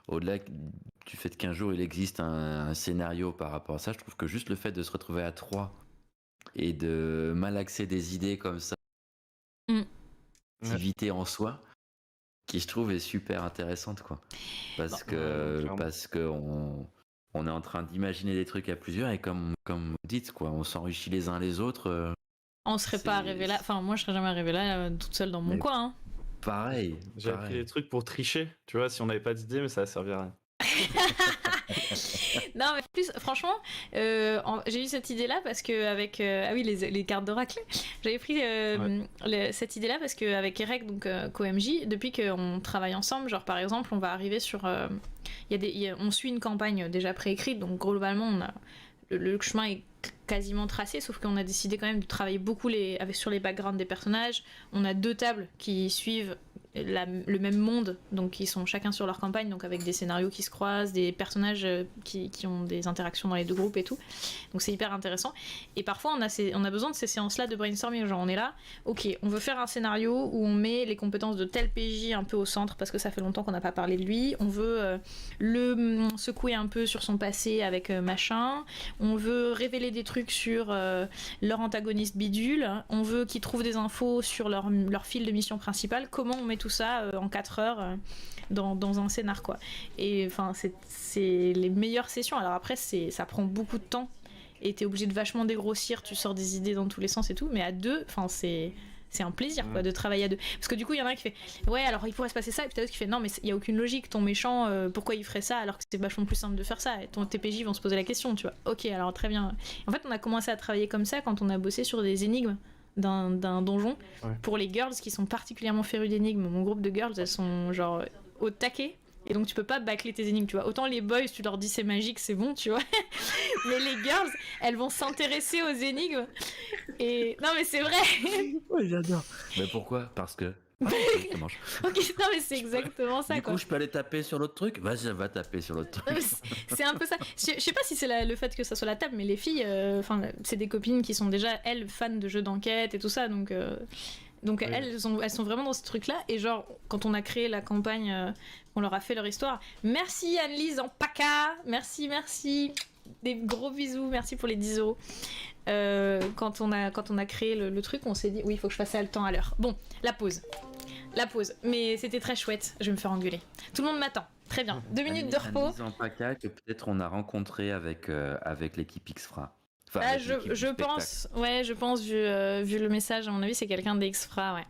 au-delà du fait qu'un jour il existe un scénario par rapport à ça, je trouve que juste le fait de se retrouver à 3 et de malaxer des idées comme ça, activité en soi, qui je trouve est super intéressante quoi. Parce que on est en train d'imaginer des trucs à plusieurs et comme vous dites quoi, on s'enrichit les uns les autres. On serait pas arrivé là, enfin moi je serais jamais arrivé là toute seule dans mon coin. Hein. Pareil. J'ai appris des trucs pour tricher, tu vois, si on n'avait pas d'idée, mais ça va servir à rien. Non mais plus franchement j'ai eu cette idée là parce que avec les cartes d'oracle j'avais pris cette idée là parce que avec Erek donc co-MJ depuis qu'on travaille ensemble genre par exemple on va arriver sur on suit une campagne déjà préécrite donc globalement on a le chemin est quasiment tracé sauf qu'on a décidé quand même de travailler beaucoup sur les backgrounds des personnages. On a 2 tables qui suivent le même monde, donc qui sont chacun sur leur campagne, donc avec des scénarios qui se croisent, des personnages qui ont des interactions dans les 2 groupes et tout. Donc c'est hyper intéressant. Et parfois on a besoin de ces séances-là de brainstorming, genre on est là, ok, on veut faire un scénario où on met les compétences de tel PJ un peu au centre parce que ça fait longtemps qu'on n'a pas parlé de lui, on veut le secouer un peu sur son passé avec machin, on veut révéler des trucs sur leur antagoniste bidule, on veut qu'ils trouvent des infos sur leur fil de mission principale, comment on met tout ça en 4 heures dans un scénar quoi. Et enfin c'est les meilleures sessions. Alors après ça prend beaucoup de temps et t'es obligé de vachement dégrossir, tu sors des idées dans tous les sens et tout, mais à 2 enfin c'est un plaisir quoi, de travailler à 2 parce que du coup il y en a un qui fait ouais alors il pourrait se passer ça et puis t'as l'autre qui fait non mais il y a aucune logique, ton méchant pourquoi il ferait ça alors que c'est vachement plus simple de faire ça, et ton TPJ vont se poser la question tu vois. Ok alors très bien. En fait on a commencé à travailler comme ça quand on a bossé sur des énigmes d'un donjon pour les girls qui sont particulièrement férues d'énigmes. Mon groupe de girls elles sont genre au taquet et donc tu peux pas bâcler tes énigmes tu vois. Autant les boys tu leur dis c'est magique c'est bon tu vois mais les girls elles vont s'intéresser aux énigmes et non mais c'est vrai. Ouais, j'adore. Mais pourquoi ? Parce que Ok, ça marche. Ok, non mais c'est exactement ça Du quoi. coup, je peux aller taper sur l'autre truc. Vas-y, va taper sur l'autre Non, truc. mais c'est un peu ça. Je sais pas si c'est le fait que ça soit la table, mais les filles, enfin, c'est des copines qui sont déjà elles fans de jeux d'enquête et tout ça, donc Oui. elles sont vraiment dans ce truc-là. Et genre, quand on a créé la campagne, on leur a fait leur histoire. Merci Anne-Lise en PACA, merci. Des gros bisous, merci pour les 10 euros. Quand on a créé le truc, on s'est dit oui, il faut que je fasse ça le temps à l'heure. Bon, la pause. Mais c'était très chouette, je vais me faire engueuler. Tout le monde m'attend. Très bien. 2 minutes de repos. En PACA que peut-être on a rencontré avec l'équipe Xfra. Enfin, Ah, avec l'équipe du je pense, ouais, je pense, vu le message, à mon avis, c'est quelqu'un d'Exfra, ouais.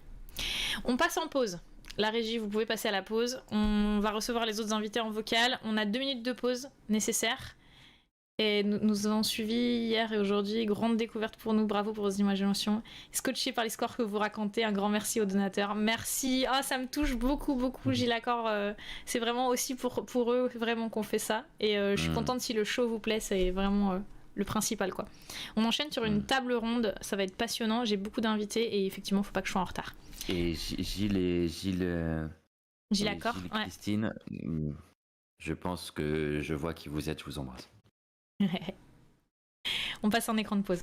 On passe en pause. La régie, vous pouvez passer à la pause. On va recevoir les autres invités en vocal. On a 2 minutes de pause nécessaires. Et nous avons suivi hier et aujourd'hui. Grande découverte pour nous. Bravo pour vos imaginations. Scotché par l'histoire que vous racontez. Un grand merci aux donateurs. Merci. Ah, ça me touche beaucoup. J'y l'accorde. C'est vraiment aussi pour eux vraiment qu'on fait ça. Et je suis contente si le show vous plaît. C'est vraiment le principal, quoi. On enchaîne sur une table ronde. Ça va être passionnant. J'ai beaucoup d'invités et effectivement, faut pas que je sois en retard. Et Gilles Accord. Gilles et Christine, je pense que je vois qui vous êtes. Je vous embrasse. On passe en écran de pause.